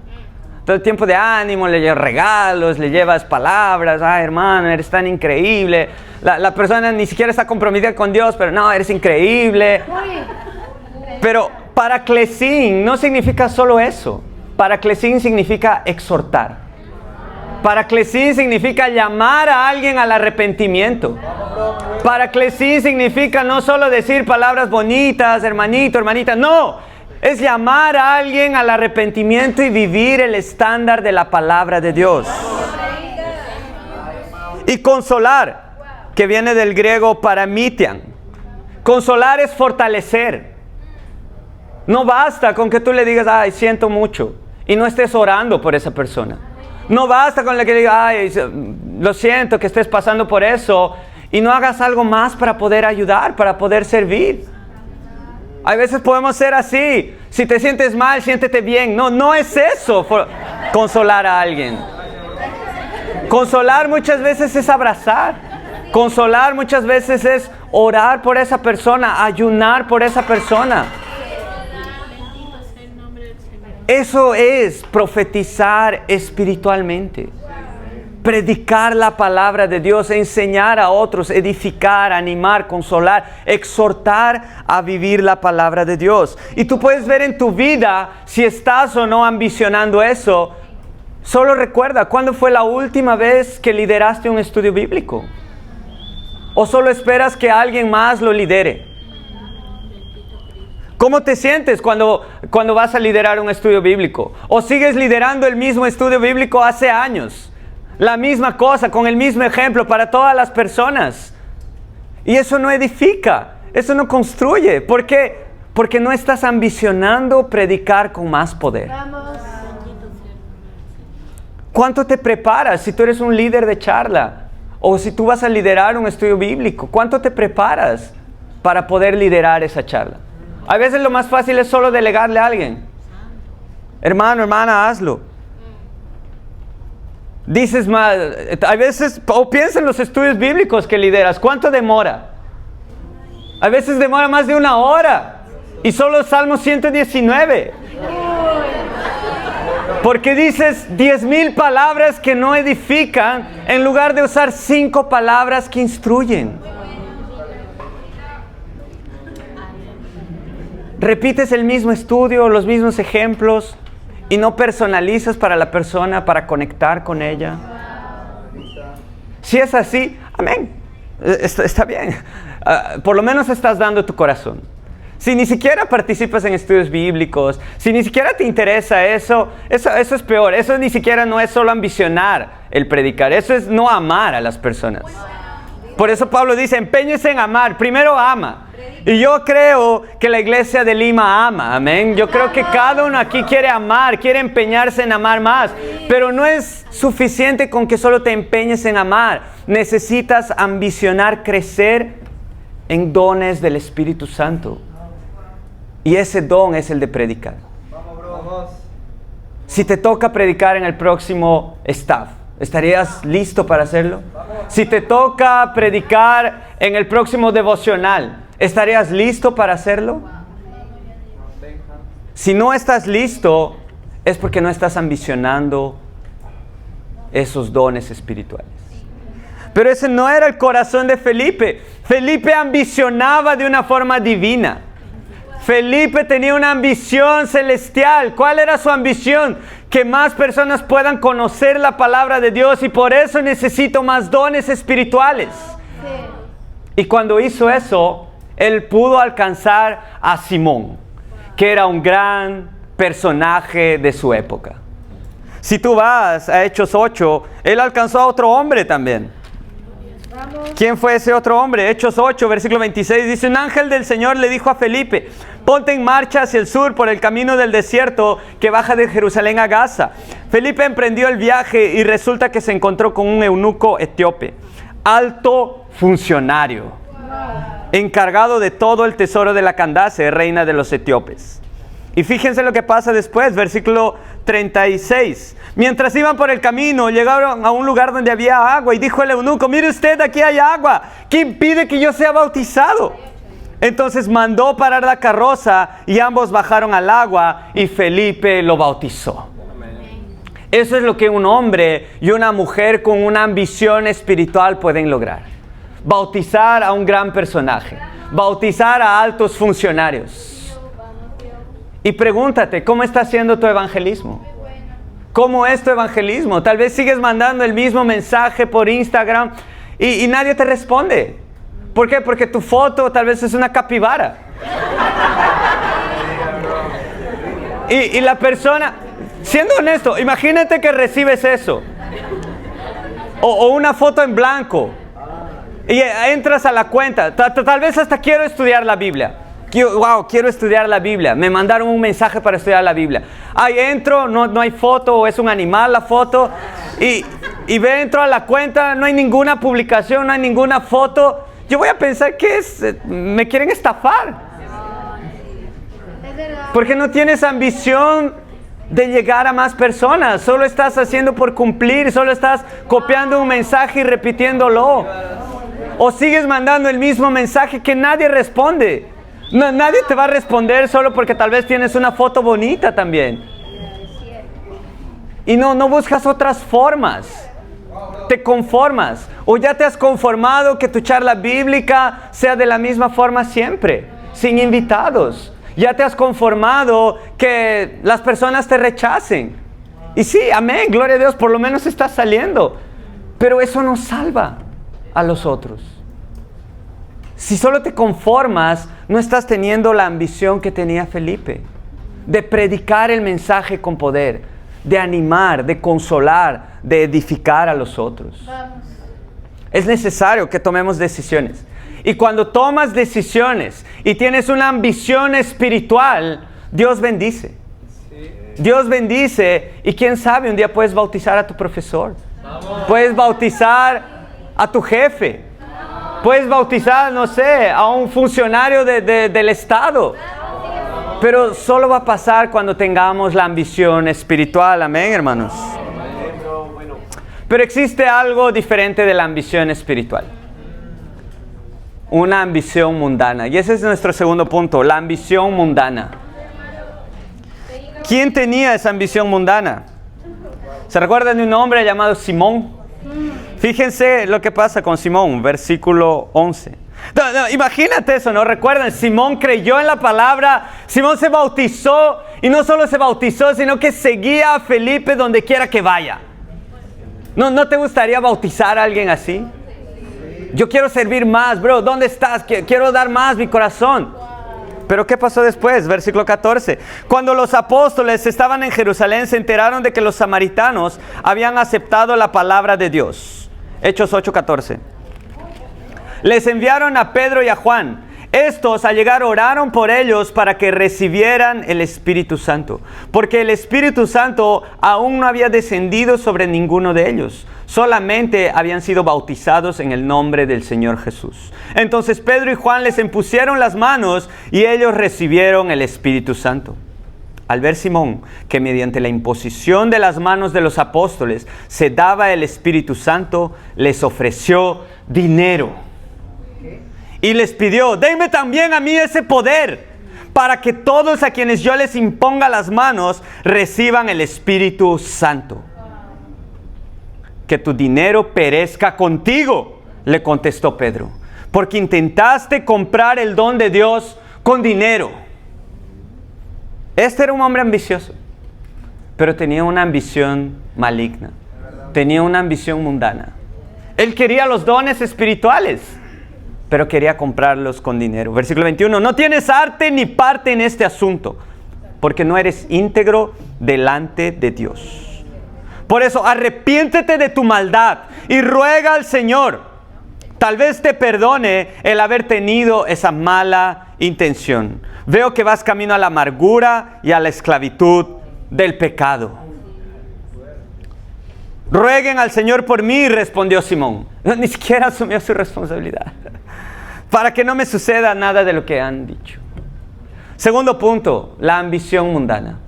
Todo el tiempo de ánimo, le llevas regalos, le llevas palabras. Ay, hermano, eres tan increíble. La persona ni siquiera está comprometida con Dios, pero no, eres increíble. Pero paraclesis no significa solo eso. Paraclesis significa exhortar. Paraclesis significa llamar a alguien al arrepentimiento. Paraclesis significa no solo decir palabras bonitas, hermanito, hermanita, no. Es llamar a alguien al arrepentimiento y vivir el estándar de la palabra de Dios. Y consolar, que viene del griego paramitian. Consolar es fortalecer. No basta con que tú le digas, ay, siento mucho, y no estés orando por esa persona. No basta con que digas, ay, lo siento que estés pasando por eso, y no hagas algo más para poder ayudar, para poder servir. A veces podemos ser así. Si te sientes mal, siéntete bien. No es eso consolar a alguien. Consolar muchas veces es abrazar. Consolar muchas veces es orar por esa persona, ayunar por esa persona. Eso es profetizar espiritualmente. Predicar la palabra de Dios, enseñar a otros, edificar, animar, consolar, exhortar a vivir la palabra de Dios. Y tú puedes ver en tu vida si estás o no ambicionando eso. Solo recuerda, ¿cuándo fue la última vez que lideraste un estudio bíblico? ¿O solo esperas que alguien más lo lidere? ¿Cómo te sientes cuando vas a liderar un estudio bíblico? ¿O sigues liderando el mismo estudio bíblico hace años? La misma cosa, con el mismo ejemplo para todas las personas. Y eso no edifica, eso no construye. ¿Por qué? Porque no estás ambicionando predicar con más poder. ¿Cuánto te preparas si tú eres un líder de charla? O si tú vas a liderar un estudio bíblico, ¿cuánto te preparas para poder liderar esa charla? A veces lo más fácil es solo delegarle a alguien. Hermano, hermana, hazlo. Dices más, a veces, o piensa en los estudios bíblicos que lideras, ¿cuánto demora? A veces demora más de 1 hora, y solo Salmo 119. Porque dices 10,000 palabras que no edifican, en lugar de usar 5 palabras que instruyen. Repites el mismo estudio, los mismos ejemplos, y no personalizas para la persona, para conectar con ella. Si es así, amén, está bien. Por lo menos estás dando tu corazón. Si ni siquiera participas en estudios bíblicos, si ni siquiera te interesa eso es peor. Eso ni siquiera no es solo ambicionar el predicar, eso es no amar a las personas. Por eso Pablo dice, empeñense en amar, primero ama. Y yo creo que la iglesia de Lima ama, amén. Yo creo que cada uno aquí quiere amar, quiere empeñarse en amar más. Pero no es suficiente con que solo te empeñes en amar. Necesitas ambicionar crecer en dones del Espíritu Santo. Y ese don es el de predicar. Si te toca predicar en el próximo staff, ¿estarías listo para hacerlo? Si te toca predicar en el próximo devocional, ¿estarías listo para hacerlo? Si no estás listo, es porque no estás ambicionando esos dones espirituales. Pero ese no era el corazón de Felipe. Felipe ambicionaba de una forma divina. Felipe tenía una ambición celestial. ¿Cuál era su ambición? Que más personas puedan conocer la palabra de Dios, y por eso necesito más dones espirituales. Y cuando hizo eso, él pudo alcanzar a Simón, que era un gran personaje de su época. Si tú vas a Hechos 8, él alcanzó a otro hombre también. ¿Quién fue ese otro hombre? Hechos 8, versículo 26, dice: un ángel del Señor le dijo a Felipe: ponte en marcha hacia el sur por el camino del desierto que baja de Jerusalén a Gaza. Felipe emprendió el viaje y resulta que se encontró con un eunuco etíope, alto funcionario, encargado de todo el tesoro de la Candace, reina de los etíopes. Y fíjense lo que pasa después, versículo 36. Mientras iban por el camino, llegaron a un lugar donde había agua, y dijo el eunuco: mire usted, aquí hay agua, ¿qué impide que yo sea bautizado? Entonces mandó parar la carroza y ambos bajaron al agua y Felipe lo bautizó. Eso es lo que un hombre y una mujer con una ambición espiritual pueden lograr. Bautizar a un gran personaje. Bautizar a altos funcionarios. Y pregúntate, ¿cómo está siendo tu evangelismo? ¿Cómo es tu evangelismo? Tal vez sigues mandando el mismo mensaje por Instagram y nadie te responde. ¿Por qué? Porque tu foto tal vez es una capibara. Y la persona, siendo honesto, imagínate que recibes eso. O una foto en blanco. Y entras a la cuenta. Tal vez hasta quiero estudiar la Biblia. Quiero estudiar la Biblia. Me mandaron un mensaje para estudiar la Biblia. Ahí entro, no hay foto, o es un animal la foto. Y entro a la cuenta, no hay ninguna publicación, no hay ninguna foto. Yo voy a pensar, ¿qué es? ¿Me quieren estafar? Porque no tienes ambición de llegar a más personas. Solo estás haciendo por cumplir, solo estás copiando un mensaje y repitiéndolo. O sigues mandando el mismo mensaje que nadie responde. Nadie te va a responder solo porque tal vez tienes una foto bonita también. Y no buscas otras formas. Te conformas. O ya te has conformado que tu charla bíblica sea de la misma forma siempre, sin invitados. Ya te has conformado que las personas te rechacen. Y sí, amén, gloria a Dios, por lo menos estás saliendo. Pero eso no salva a los otros. Si solo te conformas, no estás teniendo la ambición que tenía Felipe, de predicar el mensaje con poder, de animar, de consolar, de edificar a los otros. Es necesario que tomemos decisiones. Y cuando tomas decisiones y tienes una ambición espiritual, Dios bendice. Dios bendice y quién sabe, un día puedes bautizar a tu profesor. Puedes bautizar a tu jefe. Puedes bautizar, no sé, a un funcionario del Estado. Pero solo va a pasar cuando tengamos la ambición espiritual. Amén, hermanos. Pero existe algo diferente de la ambición espiritual. Una ambición mundana. Y ese es nuestro segundo punto, la ambición mundana. ¿Quién tenía esa ambición mundana? ¿Se recuerdan de un hombre llamado Simón? Fíjense lo que pasa con Simón, versículo 11. Imagínate eso, ¿no? Recuerdan, Simón creyó en la palabra, Simón se bautizó, y no solo se bautizó, sino que seguía a Felipe donde quiera que vaya. ¿No te gustaría bautizar a alguien así? Yo quiero servir más, bro, ¿dónde estás? Quiero dar más mi corazón. Pero ¿qué pasó después? Versículo 14. Cuando los apóstoles estaban en Jerusalén, se enteraron de que los samaritanos habían aceptado la palabra de Dios. Hechos 8:14. Les enviaron a Pedro y a Juan. Estos al llegar oraron por ellos para que recibieran el Espíritu Santo, porque el Espíritu Santo aún no había descendido sobre ninguno de ellos, solamente habían sido bautizados en el nombre del Señor Jesús. Entonces Pedro y Juan les impusieron las manos y ellos recibieron el Espíritu Santo. Al ver Simón que mediante la imposición de las manos de los apóstoles se daba el Espíritu Santo, les ofreció dinero. Y les pidió, denme también a mí ese poder, para que todos a quienes yo les imponga las manos reciban el Espíritu Santo. Que tu dinero perezca contigo, le contestó Pedro, porque intentaste comprar el don de Dios con dinero. Este era un hombre ambicioso, pero tenía una ambición maligna, tenía una ambición mundana. Él quería los dones espirituales, pero quería comprarlos con dinero. Versículo 21. No tienes arte ni parte en este asunto, porque no eres íntegro delante de Dios. Por eso, arrepiéntete de tu maldad y ruega al Señor. Tal vez te perdone el haber tenido esa mala intención. Veo que vas camino a la amargura y a la esclavitud del pecado. Rueguen al Señor por mí, respondió Simón. Ni siquiera asumió su responsabilidad. Para que no me suceda nada de lo que han dicho. Segundo punto, la ambición mundana.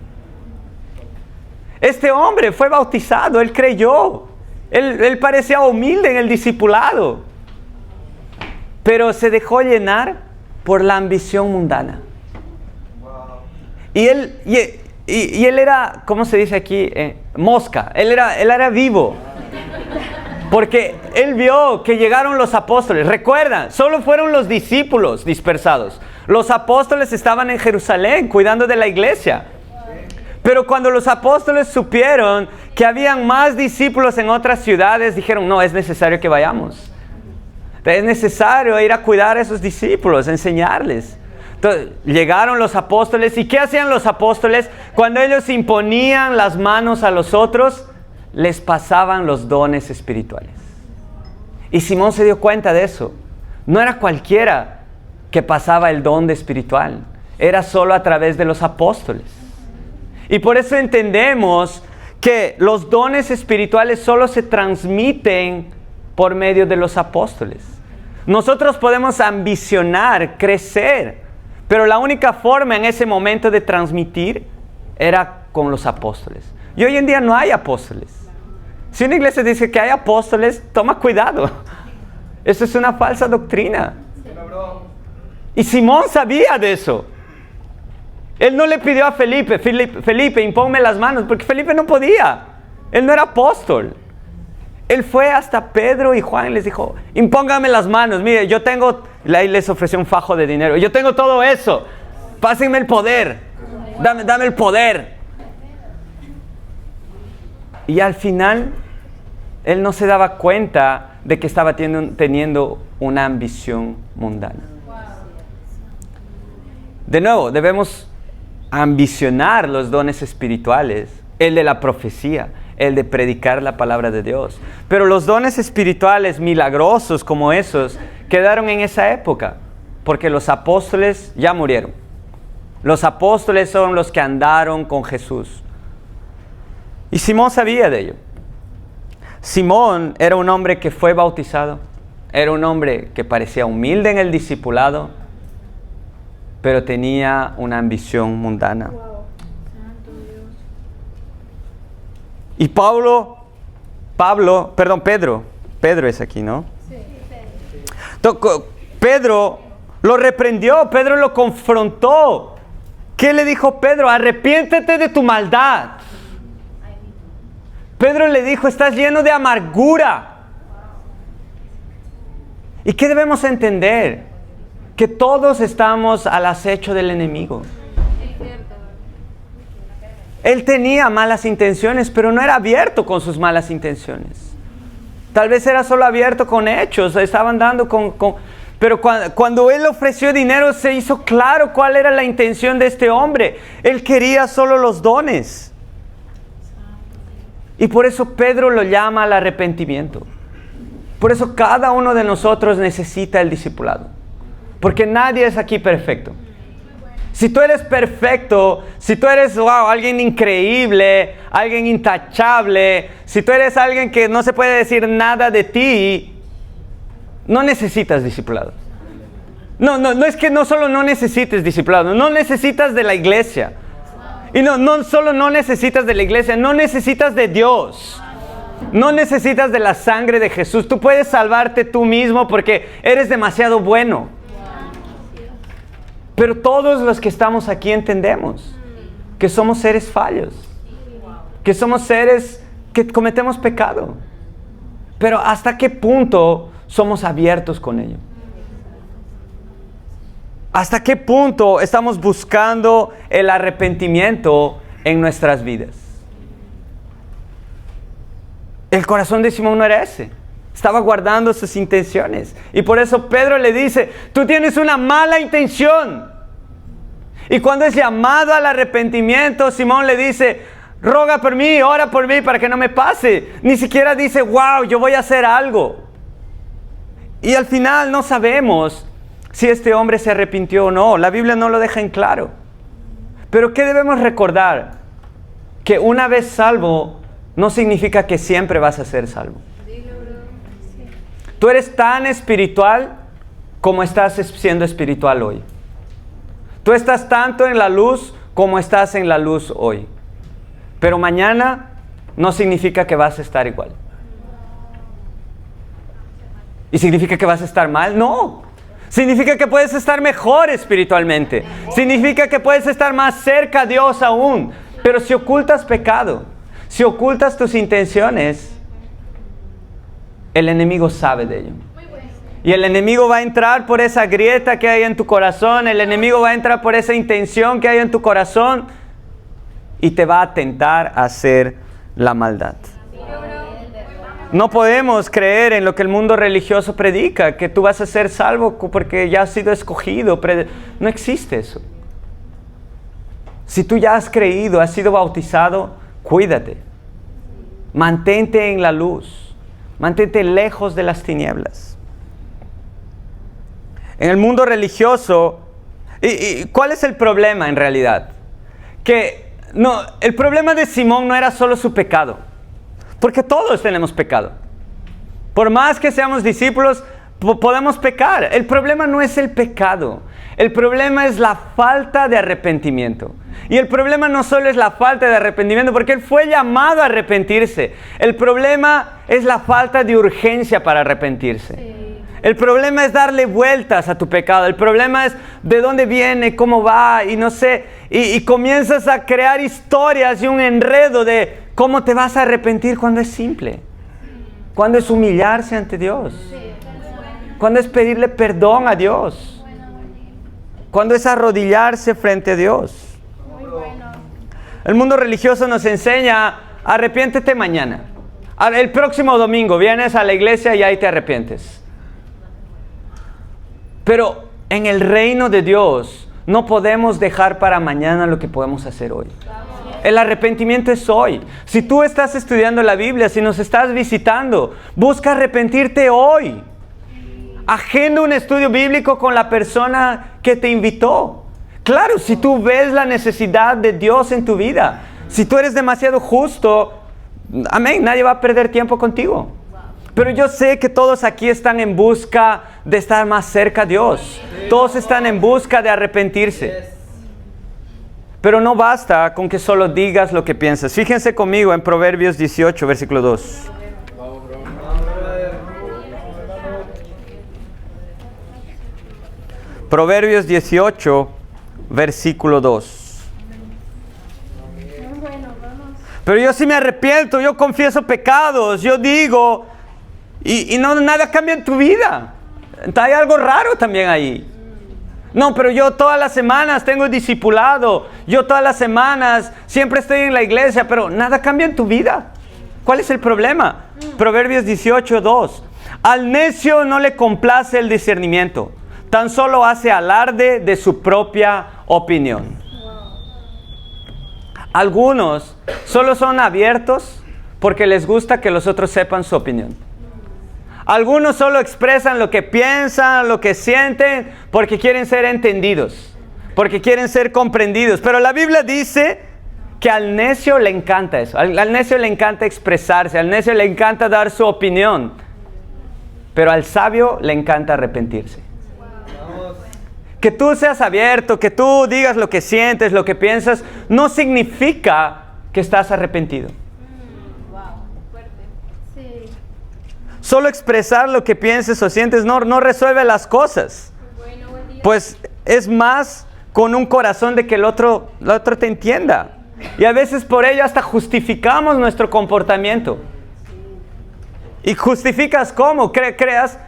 Este hombre fue bautizado, él creyó. Él parecía humilde en el discipulado. Pero se dejó llenar por la ambición mundana. Y él era, ¿cómo se dice aquí? Mosca. Él era vivo. Porque él vio que llegaron los apóstoles. Recuerda, solo fueron los discípulos dispersados. Los apóstoles estaban en Jerusalén cuidando de la iglesia. Pero cuando los apóstoles supieron que habían más discípulos en otras ciudades, dijeron, no, es necesario que vayamos. Es necesario ir a cuidar a esos discípulos, enseñarles. Entonces, llegaron los apóstoles. ¿Y qué hacían los apóstoles? Cuando ellos imponían las manos a los otros, les pasaban los dones espirituales. Y Simón se dio cuenta de eso. No era cualquiera que pasaba el don de espiritual. Era solo a través de los apóstoles. Y por eso entendemos que los dones espirituales solo se transmiten por medio de los apóstoles. Nosotros podemos ambicionar, crecer, pero la única forma en ese momento de transmitir era con los apóstoles. Y hoy en día no hay apóstoles. Si una iglesia dice que hay apóstoles, toma cuidado. Eso es una falsa doctrina. Y Simón sabía de eso. Él no le pidió a Felipe, impónme las manos, porque Felipe no podía. Él no era apóstol. Él fue hasta Pedro y Juan y les dijo, impóngame las manos. Mire, yo tengo, ahí les ofreció un fajo de dinero. Yo tengo todo eso. Pásenme el poder. Dame el poder. Y al final, él no se daba cuenta de que estaba teniendo una ambición mundana. De nuevo, debemos ambicionar los dones espirituales, el de la profecía, el de predicar la palabra de Dios. Pero los dones espirituales milagrosos como esos quedaron en esa época, porque los apóstoles ya murieron. Los apóstoles son los que andaron con Jesús. Y Simón sabía de ello. Simón era un hombre que fue bautizado, era un hombre que parecía humilde en el discipulado, pero tenía una ambición mundana. Y Pedro es aquí, ¿no? Sí. Pedro lo reprendió, Pedro lo confrontó. ¿Qué le dijo Pedro? Arrepiéntete de tu maldad. Pedro le dijo, estás lleno de amargura. ¿Y qué debemos entender? Que todos estamos al acecho del enemigo. Él tenía malas intenciones, pero no era abierto con sus malas intenciones. Tal vez era solo abierto con hechos, estaban dando pero cuando él ofreció dinero se hizo claro cuál era la intención de este hombre. Él quería solo los dones. Y por eso Pedro lo llama al arrepentimiento. Por eso cada uno de nosotros necesita el discipulado. Porque nadie es aquí perfecto. Si tú eres perfecto, si tú eres alguien increíble, alguien intachable, si tú eres alguien que no se puede decir nada de ti, no necesitas discipulado. No es que no solo no necesites discipulado, no necesitas de la iglesia. Y no solo no necesitas de la iglesia, no necesitas de Dios. No necesitas de la sangre de Jesús. Tú puedes salvarte tú mismo porque eres demasiado bueno. Pero todos los que estamos aquí entendemos que somos seres fallos, que somos seres que cometemos pecado. Pero ¿hasta qué punto somos abiertos con ello? ¿Hasta qué punto estamos buscando el arrepentimiento en nuestras vidas? El corazón de Simón no era ese. Estaba guardando sus intenciones. Y por eso Pedro le dice, tú tienes una mala intención. Y cuando es llamado al arrepentimiento, Simón le dice, roga por mí, ora por mí para que no me pase. Ni siquiera dice, wow, yo voy a hacer algo. Y al final no sabemos si este hombre se arrepintió o no. La Biblia no lo deja en claro. Pero ¿qué debemos recordar? Que una vez salvo, no significa que siempre vas a ser salvo. Tú eres tan espiritual como estás siendo espiritual hoy. Tú estás tanto en la luz como estás en la luz hoy. Pero mañana no significa que vas a estar igual. ¿Y significa que vas a estar mal? No. Significa que puedes estar mejor espiritualmente. Significa que puedes estar más cerca a Dios aún. Pero si ocultas pecado, si ocultas tus intenciones, el enemigo sabe de ello. Y el enemigo va a entrar por esa grieta que hay en tu corazón. El enemigo va a entrar por esa intención que hay en tu corazón. Y te va a tentar a hacer la maldad. No podemos creer en lo que el mundo religioso predica, que tú vas a ser salvo porque ya has sido escogido. No existe eso. Si tú ya has creído, has sido bautizado, cuídate. Mantente en la luz. Mantente lejos de las tinieblas. En el mundo religioso, ¿y cuál es el problema en realidad? Que no, el problema de Simón no era solo su pecado. Porque todos tenemos pecado. Por más que seamos discípulos, podemos pecar. El problema no es el pecado. El problema es la falta de arrepentimiento. Y el problema no solo es la falta de arrepentimiento, porque él fue llamado a arrepentirse. El problema es la falta de urgencia para arrepentirse. Sí. El problema es darle vueltas a tu pecado. El problema es de dónde viene, cómo va, y no sé. Y comienzas a crear historias y un enredo de cómo te vas a arrepentir cuando es simple. Cuando es humillarse ante Dios. Cuando es pedirle perdón a Dios. Cuando es arrodillarse frente a Dios. El mundo religioso nos enseña, arrepiéntete mañana. El próximo domingo vienes a la iglesia y ahí te arrepientes. Pero en el reino de Dios no podemos dejar para mañana lo que podemos hacer hoy. El arrepentimiento es hoy. Si tú estás estudiando la Biblia, si nos estás visitando, busca arrepentirte hoy. Agenda un estudio bíblico con la persona que te invitó. Claro, si tú ves la necesidad de Dios en tu vida, si tú eres demasiado justo, amén, nadie va a perder tiempo contigo. Pero yo sé que todos aquí están en busca de estar más cerca a Dios. Todos están en busca de arrepentirse. Pero no basta con que solo digas lo que piensas. Fíjense conmigo en Proverbios 18, versículo 2. Proverbios 18, versículo 2. Pero yo sí me arrepiento, yo confieso pecados, yo digo, y no, nada cambia en tu vida. Hay algo raro también ahí. No, pero yo todas las semanas tengo discipulado, yo todas las semanas siempre estoy en la iglesia, pero nada cambia en tu vida. ¿Cuál es el problema? Proverbios 18, 2. Al necio no le complace el discernimiento, tan solo hace alarde de su propia opinión. Algunos solo son abiertos porque les gusta que los otros sepan su opinión. Algunos solo expresan lo que piensan, lo que sienten, porque quieren ser entendidos, porque quieren ser comprendidos. Pero la Biblia dice que al necio le encanta eso. Al necio le encanta expresarse, al necio le encanta dar su opinión. Pero al sabio le encanta arrepentirse. Que tú seas abierto, que tú digas lo que sientes, lo que piensas, no significa que estás arrepentido. Solo expresar lo que pienses o sientes no resuelve las cosas. Pues es más con un corazón de que el otro te entienda. Y a veces por ello hasta justificamos nuestro comportamiento. ¿Y justificas cómo? Creas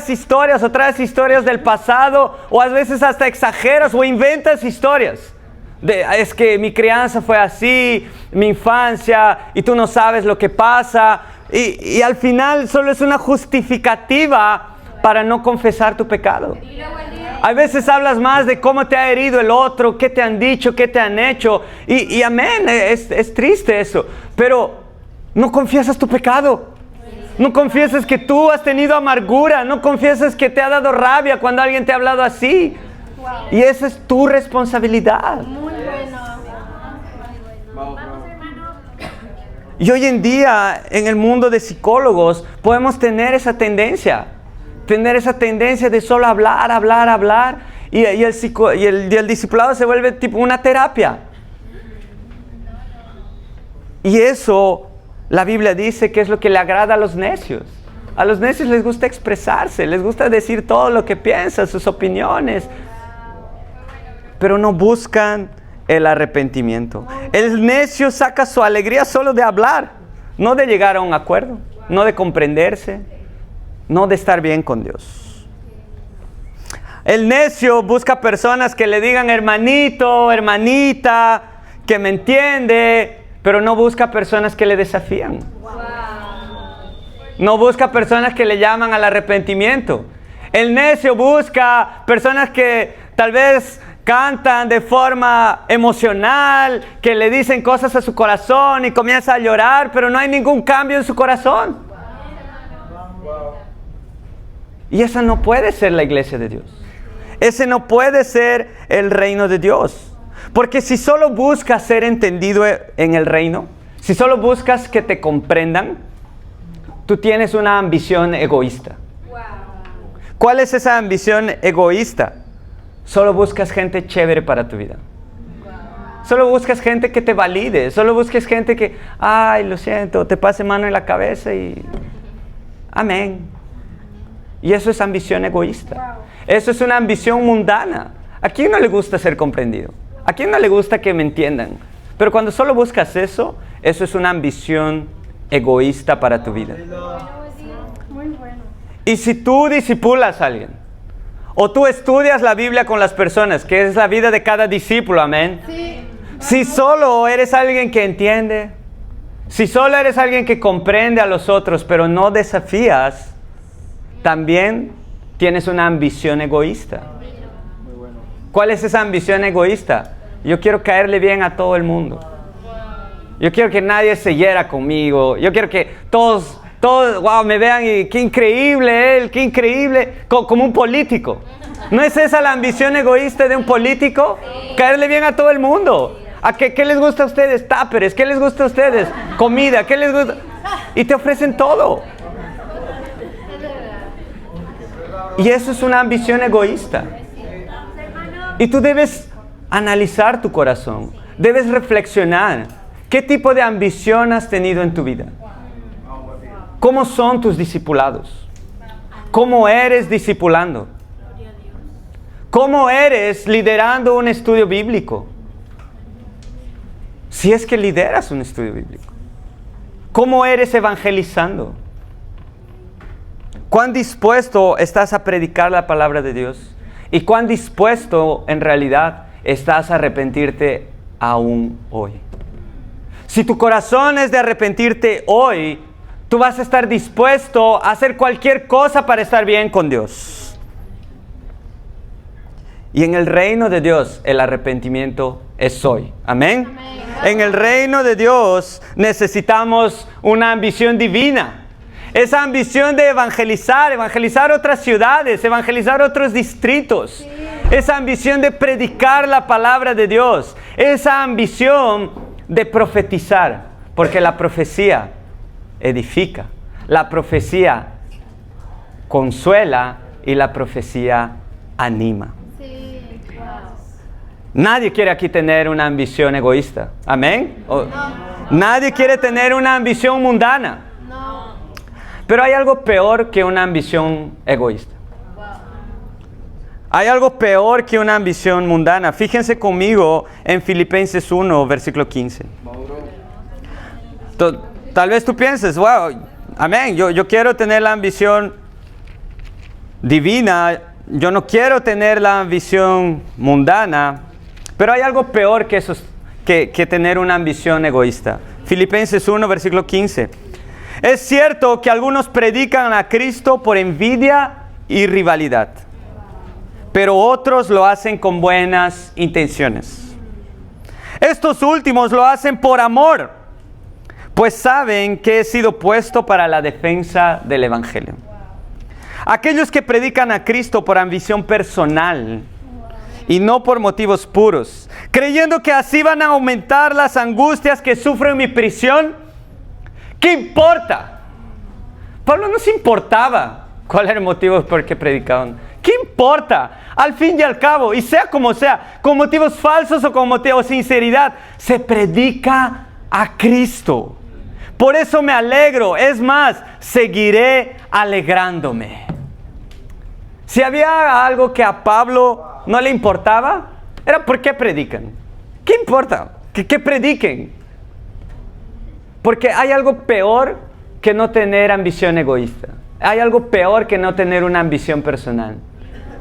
historias o traes historias del pasado, o a veces hasta exageras o inventas historias. Es que mi crianza fue así, mi infancia, y tú no sabes lo que pasa. Y al final solo es una justificativa para no confesar tu pecado. A veces hablas más de cómo te ha herido el otro, qué te han dicho, qué te han hecho. Y amén, es triste eso. Pero no confiesas tu pecado. No confiesas que tú has tenido amargura. No confiesas que te ha dado rabia cuando alguien te ha hablado así. Y esa es tu responsabilidad. Muy bueno. Y hoy en día, en el mundo de psicólogos, podemos tener esa tendencia. Tener esa tendencia de solo hablar. Y el discipulado se vuelve tipo una terapia. Y eso, la Biblia dice que es lo que le agrada a los necios. A los necios les gusta expresarse, les gusta decir todo lo que piensan, sus opiniones, pero no buscan el arrepentimiento. El necio saca su alegría solo de hablar, no de llegar a un acuerdo, no de comprenderse, no de estar bien con Dios. El necio busca personas que le digan hermanito, hermanita, que me entiende, pero no busca personas que le desafían. No busca personas que le llaman al arrepentimiento. El necio busca personas que tal vez cantan de forma emocional, que le dicen cosas a su corazón y comienza a llorar, pero no hay ningún cambio en su corazón. Y esa no puede ser la iglesia de Dios. Ese no puede ser el reino de Dios. Porque si solo buscas ser entendido en el reino, si solo buscas que te comprendan, tú tienes una ambición egoísta. ¿Cuál es esa ambición egoísta? Solo buscas gente chévere para tu vida. Solo buscas gente que te valide. Solo buscas gente que, ay, lo siento, te pase mano en la cabeza y amén. Y eso es ambición egoísta. Eso es una ambición mundana. ¿A quién no le gusta ser comprendido? ¿A quién no le gusta que me entiendan? Pero cuando solo buscas eso, eso es una ambición egoísta para tu vida. Muy bueno. Y si tú discipulas a alguien, o tú estudias la Biblia con las personas, que es la vida de cada discípulo, amén. Sí. Si solo eres alguien que entiende, si solo eres alguien que comprende a los otros, pero no desafías, también tienes una ambición egoísta. ¿Cuál es esa ambición egoísta? Yo quiero caerle bien a todo el mundo. Yo quiero que nadie se hiera conmigo. Yo quiero que todos, wow, me vean y qué increíble él, qué increíble, como un político. ¿No es esa la ambición egoísta de un político? Caerle bien a todo el mundo. ¿Qué les gusta a ustedes? Táperes. ¿Qué les gusta a ustedes? Comida. ¿Qué les gusta? Y te ofrecen todo. Y eso es una ambición egoísta. Y tú debes analizar tu corazón. Debes reflexionar. ¿Qué tipo de ambición has tenido en tu vida? ¿Cómo son tus discipulados? ¿Cómo eres discipulando? ¿Cómo eres liderando un estudio bíblico? Si es que lideras un estudio bíblico. ¿Cómo eres evangelizando? ¿Cuán dispuesto estás a predicar la palabra de Dios? ¿Y cuán dispuesto en realidad estás a arrepentirte aún hoy? Si tu corazón es de arrepentirte hoy, tú vas a estar dispuesto a hacer cualquier cosa para estar bien con Dios. Y en el reino de Dios, el arrepentimiento es hoy. ¿Amén? Amén. En el reino de Dios necesitamos una ambición divina. Esa ambición de evangelizar otras ciudades, evangelizar otros distritos. Sí. Esa ambición de predicar la palabra de Dios. Esa ambición de profetizar. Porque la profecía edifica. La profecía consuela y la profecía anima. Sí. Wow. Nadie quiere aquí tener una ambición egoísta. ¿Amén? No. Nadie quiere tener una ambición mundana. Pero hay algo peor que una ambición egoísta. Hay algo peor que una ambición mundana. Fíjense conmigo en Filipenses 1, versículo 15. Tal vez tú pienses, wow, amén, yo quiero tener la ambición divina, yo no quiero tener la ambición mundana, pero hay algo peor que eso, que tener una ambición egoísta. Filipenses 1, versículo 15. Es cierto que algunos predican a Cristo por envidia y rivalidad, pero otros lo hacen con buenas intenciones. Estos últimos lo hacen por amor, pues saben que he sido puesto para la defensa del Evangelio. Aquellos que predican a Cristo por ambición personal y no por motivos puros, creyendo que así van a aumentar las angustias que sufro en mi prisión, ¿qué importa? Pablo no se importaba cuál era el motivo por el que predicaban. ¿Qué importa? Al fin y al cabo, y sea como sea, con motivos falsos o con motivos de sinceridad, se predica a Cristo. Por eso me alegro. Es más, seguiré alegrándome. Si había algo que a Pablo no le importaba, era ¿por qué predican? ¿Qué importa? ¿Que prediquen? Porque hay algo peor que no tener ambición egoísta. Hay algo peor que no tener una ambición personal.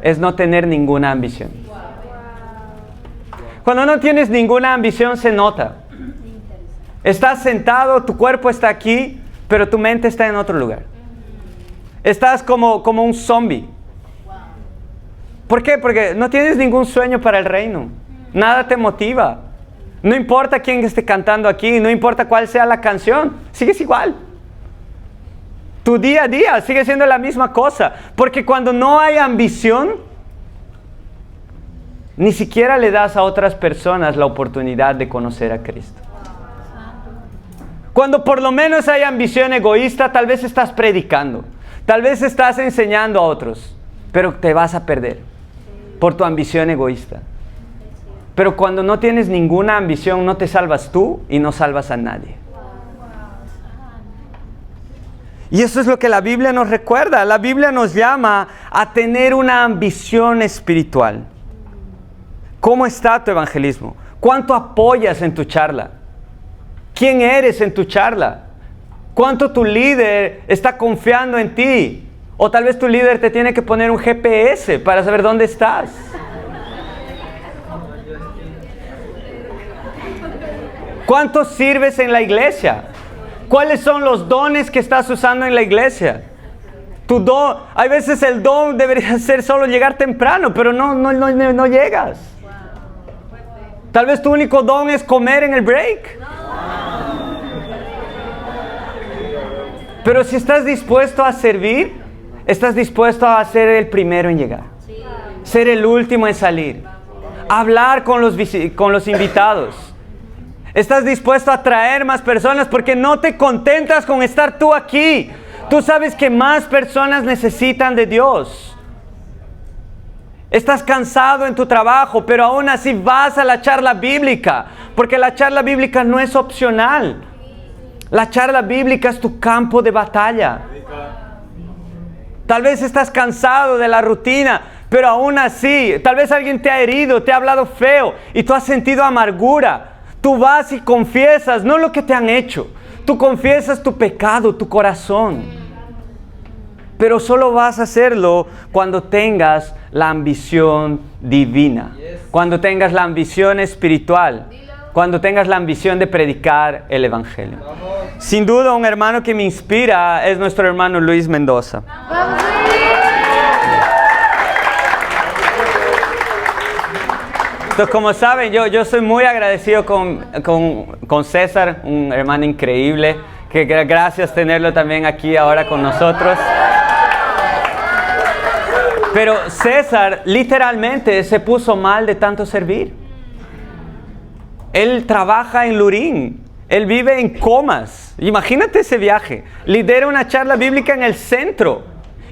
Es no tener ninguna ambición. Cuando no tienes ninguna ambición se nota. Estás sentado, tu cuerpo está aquí, pero tu mente está en otro lugar. Estás como un zombie. ¿Por qué? Porque no tienes ningún sueño para el reino. Nada te motiva. No importa quién esté cantando aquí, no importa cuál sea la canción, sigues igual. Tu día a día sigue siendo la misma cosa. Porque cuando no hay ambición, ni siquiera le das a otras personas la oportunidad de conocer a Cristo. Cuando por lo menos hay ambición egoísta, tal vez estás predicando, tal vez estás enseñando a otros, pero te vas a perder por tu ambición egoísta. Pero cuando no tienes ninguna ambición, no te salvas tú y no salvas a nadie. Y eso es lo que la Biblia nos recuerda. La Biblia nos llama a tener una ambición espiritual. ¿Cómo está tu evangelismo? ¿Cuánto apoyas en tu charla? ¿Quién eres en tu charla? ¿Cuánto tu líder está confiando en ti? O tal vez tu líder te tiene que poner un GPS para saber dónde estás. ¿Cuánto sirves en la iglesia? ¿Cuáles son los dones que estás usando en la iglesia? Tu don, hay veces el don debería ser solo llegar temprano, pero no llegas. Tal vez tu único don es comer en el break. Pero si estás dispuesto a servir, estás dispuesto a ser el primero en llegar, ser el último en salir, hablar con los invitados. Estás dispuesto a traer más personas porque no te contentas con estar tú aquí. Tú sabes que más personas necesitan de Dios. Estás cansado en tu trabajo, pero aún así vas a la charla bíblica, porque la charla bíblica no es opcional. La charla bíblica es tu campo de batalla. Tal vez estás cansado de la rutina, pero aún así, tal vez alguien te ha herido, te ha hablado feo y tú has sentido amargura. Tú vas y confiesas, no lo que te han hecho. Tú confiesas tu pecado, tu corazón. Pero solo vas a hacerlo cuando tengas la ambición divina. Cuando tengas la ambición espiritual. Cuando tengas la ambición de predicar el evangelio. Sin duda, un hermano que me inspira es nuestro hermano Luis Mendoza. Entonces, como saben, yo soy muy agradecido con César, un hermano increíble, que gracias tenerlo también aquí ahora con nosotros. Pero César literalmente se puso mal de tanto servir. Él trabaja en Lurín, él vive en Comas. Imagínate ese viaje. Lidera una charla bíblica en el centro.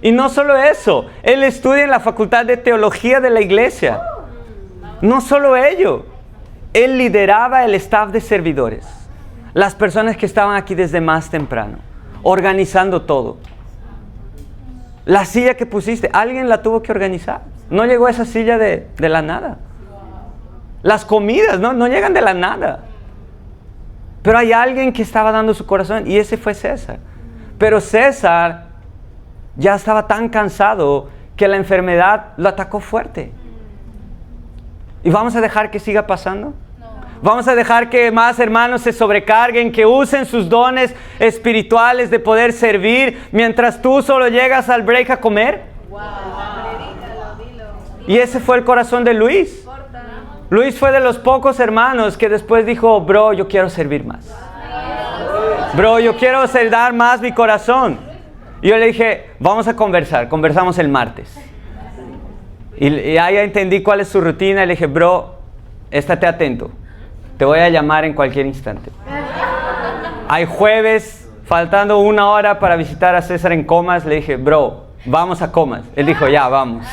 Y no solo eso, él estudia en la Facultad de Teología de la iglesia. No solo ello, él lideraba el staff de servidores, las personas que estaban aquí desde más temprano, organizando todo. La silla que pusiste, alguien la tuvo que organizar. No llegó esa silla de la nada. Las comidas no llegan de la nada. Pero hay alguien que estaba dando su corazón y ese fue César. Pero César ya estaba tan cansado que la enfermedad lo atacó fuerte. ¿Y vamos a dejar que siga pasando? No. ¿Vamos a dejar que más hermanos se sobrecarguen, que usen sus dones espirituales de poder servir mientras tú solo llegas al break a comer? Wow. Y ese fue el corazón de Luis. Luis fue de los pocos hermanos que después dijo, bro, yo quiero servir más. Bro, yo quiero dar más mi corazón. Y yo le dije, vamos a conversar. Conversamos el martes. Y ahí entendí cuál es su rutina y le dije, bro, estate atento, te voy a llamar en cualquier instante. Hay jueves, faltando 1 hora para visitar a César en Comas, le dije, bro, vamos a Comas. Él dijo, ya, vamos.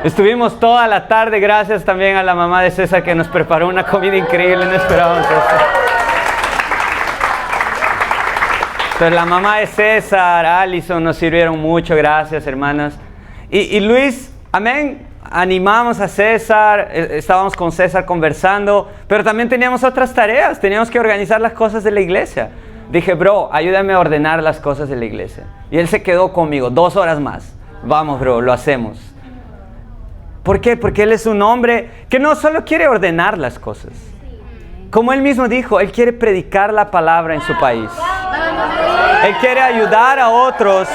Estuvimos toda la tarde, gracias también a la mamá de César que nos preparó una comida increíble, no esperábamos eso. Entonces la mamá de César, Alison, nos sirvieron mucho, gracias hermanas. Y Luis, amén, animamos a César, estábamos con César conversando, pero también teníamos otras tareas, teníamos que organizar las cosas de la iglesia. Dije, bro, ayúdame a ordenar las cosas de la iglesia. Y él se quedó conmigo 2 horas más. Vamos, bro, lo hacemos. ¿Por qué? Porque él es un hombre que no solo quiere ordenar las cosas. Como él mismo dijo, él quiere predicar la palabra en su país. Él quiere ayudar a otros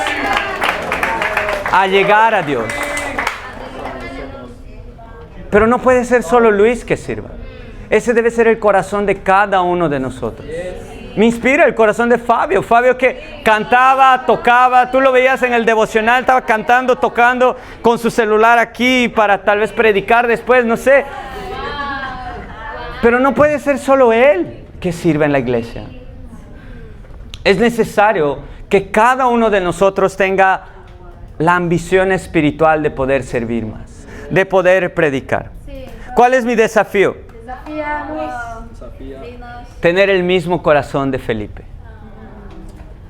a llegar a Dios. Pero no puede ser solo Luis que sirva. Ese debe ser el corazón de cada uno de nosotros. Me inspira el corazón de Fabio. Fabio que cantaba, tocaba. Tú lo veías en el devocional, estaba cantando, tocando con su celular aquí para tal vez predicar después, no sé. Pero no puede ser solo él que sirva en la iglesia. Es necesario que cada uno de nosotros tenga la ambición espiritual de poder servir más, de poder predicar. ¿Cuál es mi desafío? Tener el mismo corazón de Felipe.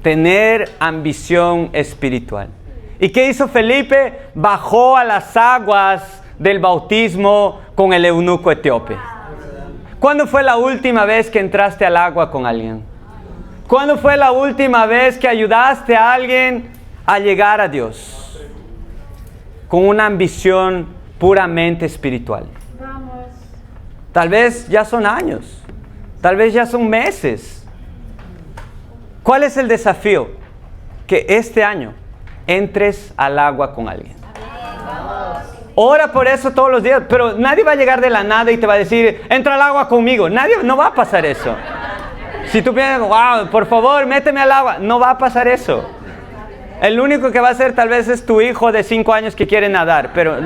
Tener ambición espiritual. ¿Y qué hizo Felipe? Bajó a las aguas del bautismo con el eunuco etíope. ¿Cuándo fue la última vez que entraste al agua con alguien? ¿Cuándo fue la última vez que ayudaste a alguien a llegar a Dios? Con una ambición puramente espiritual. Tal vez ya son años. Tal vez ya son meses. ¿Cuál es el desafío? Que este año entres al agua con alguien. Ora por eso todos los días, pero nadie va a llegar de la nada y te va a decir, entra al agua conmigo. No va a pasar eso. Si tú piensas, wow, por favor, méteme al agua. No va a pasar eso. El único que va a hacer tal vez es tu hijo de 5 años que quiere nadar, pero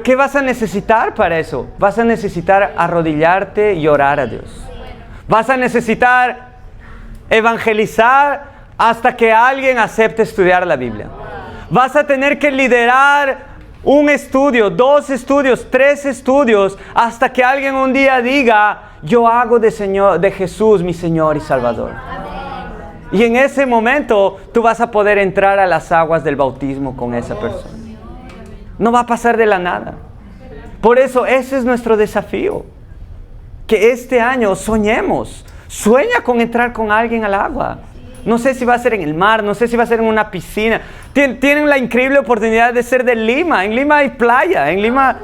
¿qué vas a necesitar para eso? Vas a necesitar arrodillarte y orar a Dios. Vas a necesitar evangelizar hasta que alguien acepte estudiar la Biblia. Vas a tener que liderar 1 estudio, 2 estudios, 3 estudios, hasta que alguien un día diga, yo hago de Jesús mi Señor y Salvador. Y en ese momento tú vas a poder entrar a las aguas del bautismo con esa persona. No va a pasar de la nada. Por eso ese es nuestro desafío. Que este año soñemos. Sueña con entrar con alguien al agua. No sé si va a ser en el mar, no sé si va a ser en una piscina. Tienen la increíble oportunidad de ser de Lima. En Lima hay playa, en Lima.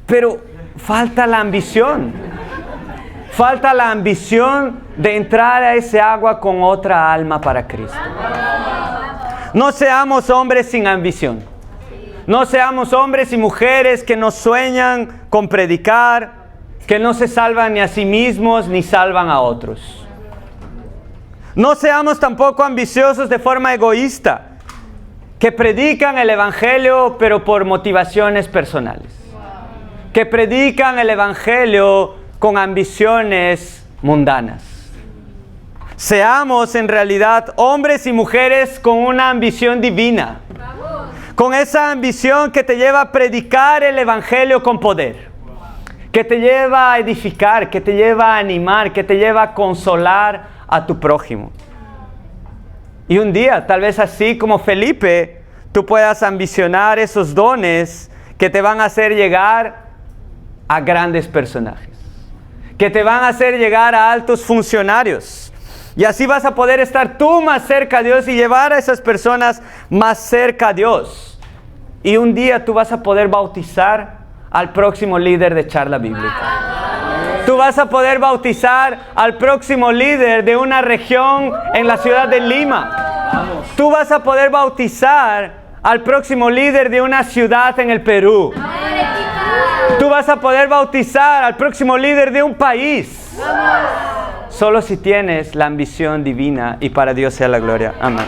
Pero falta la ambición. Falta la ambición de entrar a ese agua con otra alma para Cristo. No seamos hombres sin ambición. No seamos hombres y mujeres que no sueñan con predicar, que no se salvan ni a sí mismos ni salvan a otros. No seamos tampoco ambiciosos de forma egoísta, que predican el evangelio pero por motivaciones personales. Que predican el evangelio con ambiciones mundanas. Seamos en realidad hombres y mujeres con una ambición divina. Con esa ambición que te lleva a predicar el evangelio con poder. Que te lleva a edificar, que te lleva a animar, que te lleva a consolar a tu prójimo. Y un día, tal vez así como Felipe, tú puedas ambicionar esos dones que te van a hacer llegar a grandes personajes. Que te van a hacer llegar a altos funcionarios. Y así vas a poder estar tú más cerca a Dios y llevar a esas personas más cerca a Dios. Y un día tú vas a poder bautizar al próximo líder de charla bíblica. Tú vas a poder bautizar al próximo líder de una región en la ciudad de Lima. Tú vas a poder bautizar al próximo líder de una ciudad en el Perú. Tú vas a poder bautizar al próximo líder de un país. Solo si tienes la ambición divina, y para Dios sea la gloria. Amén.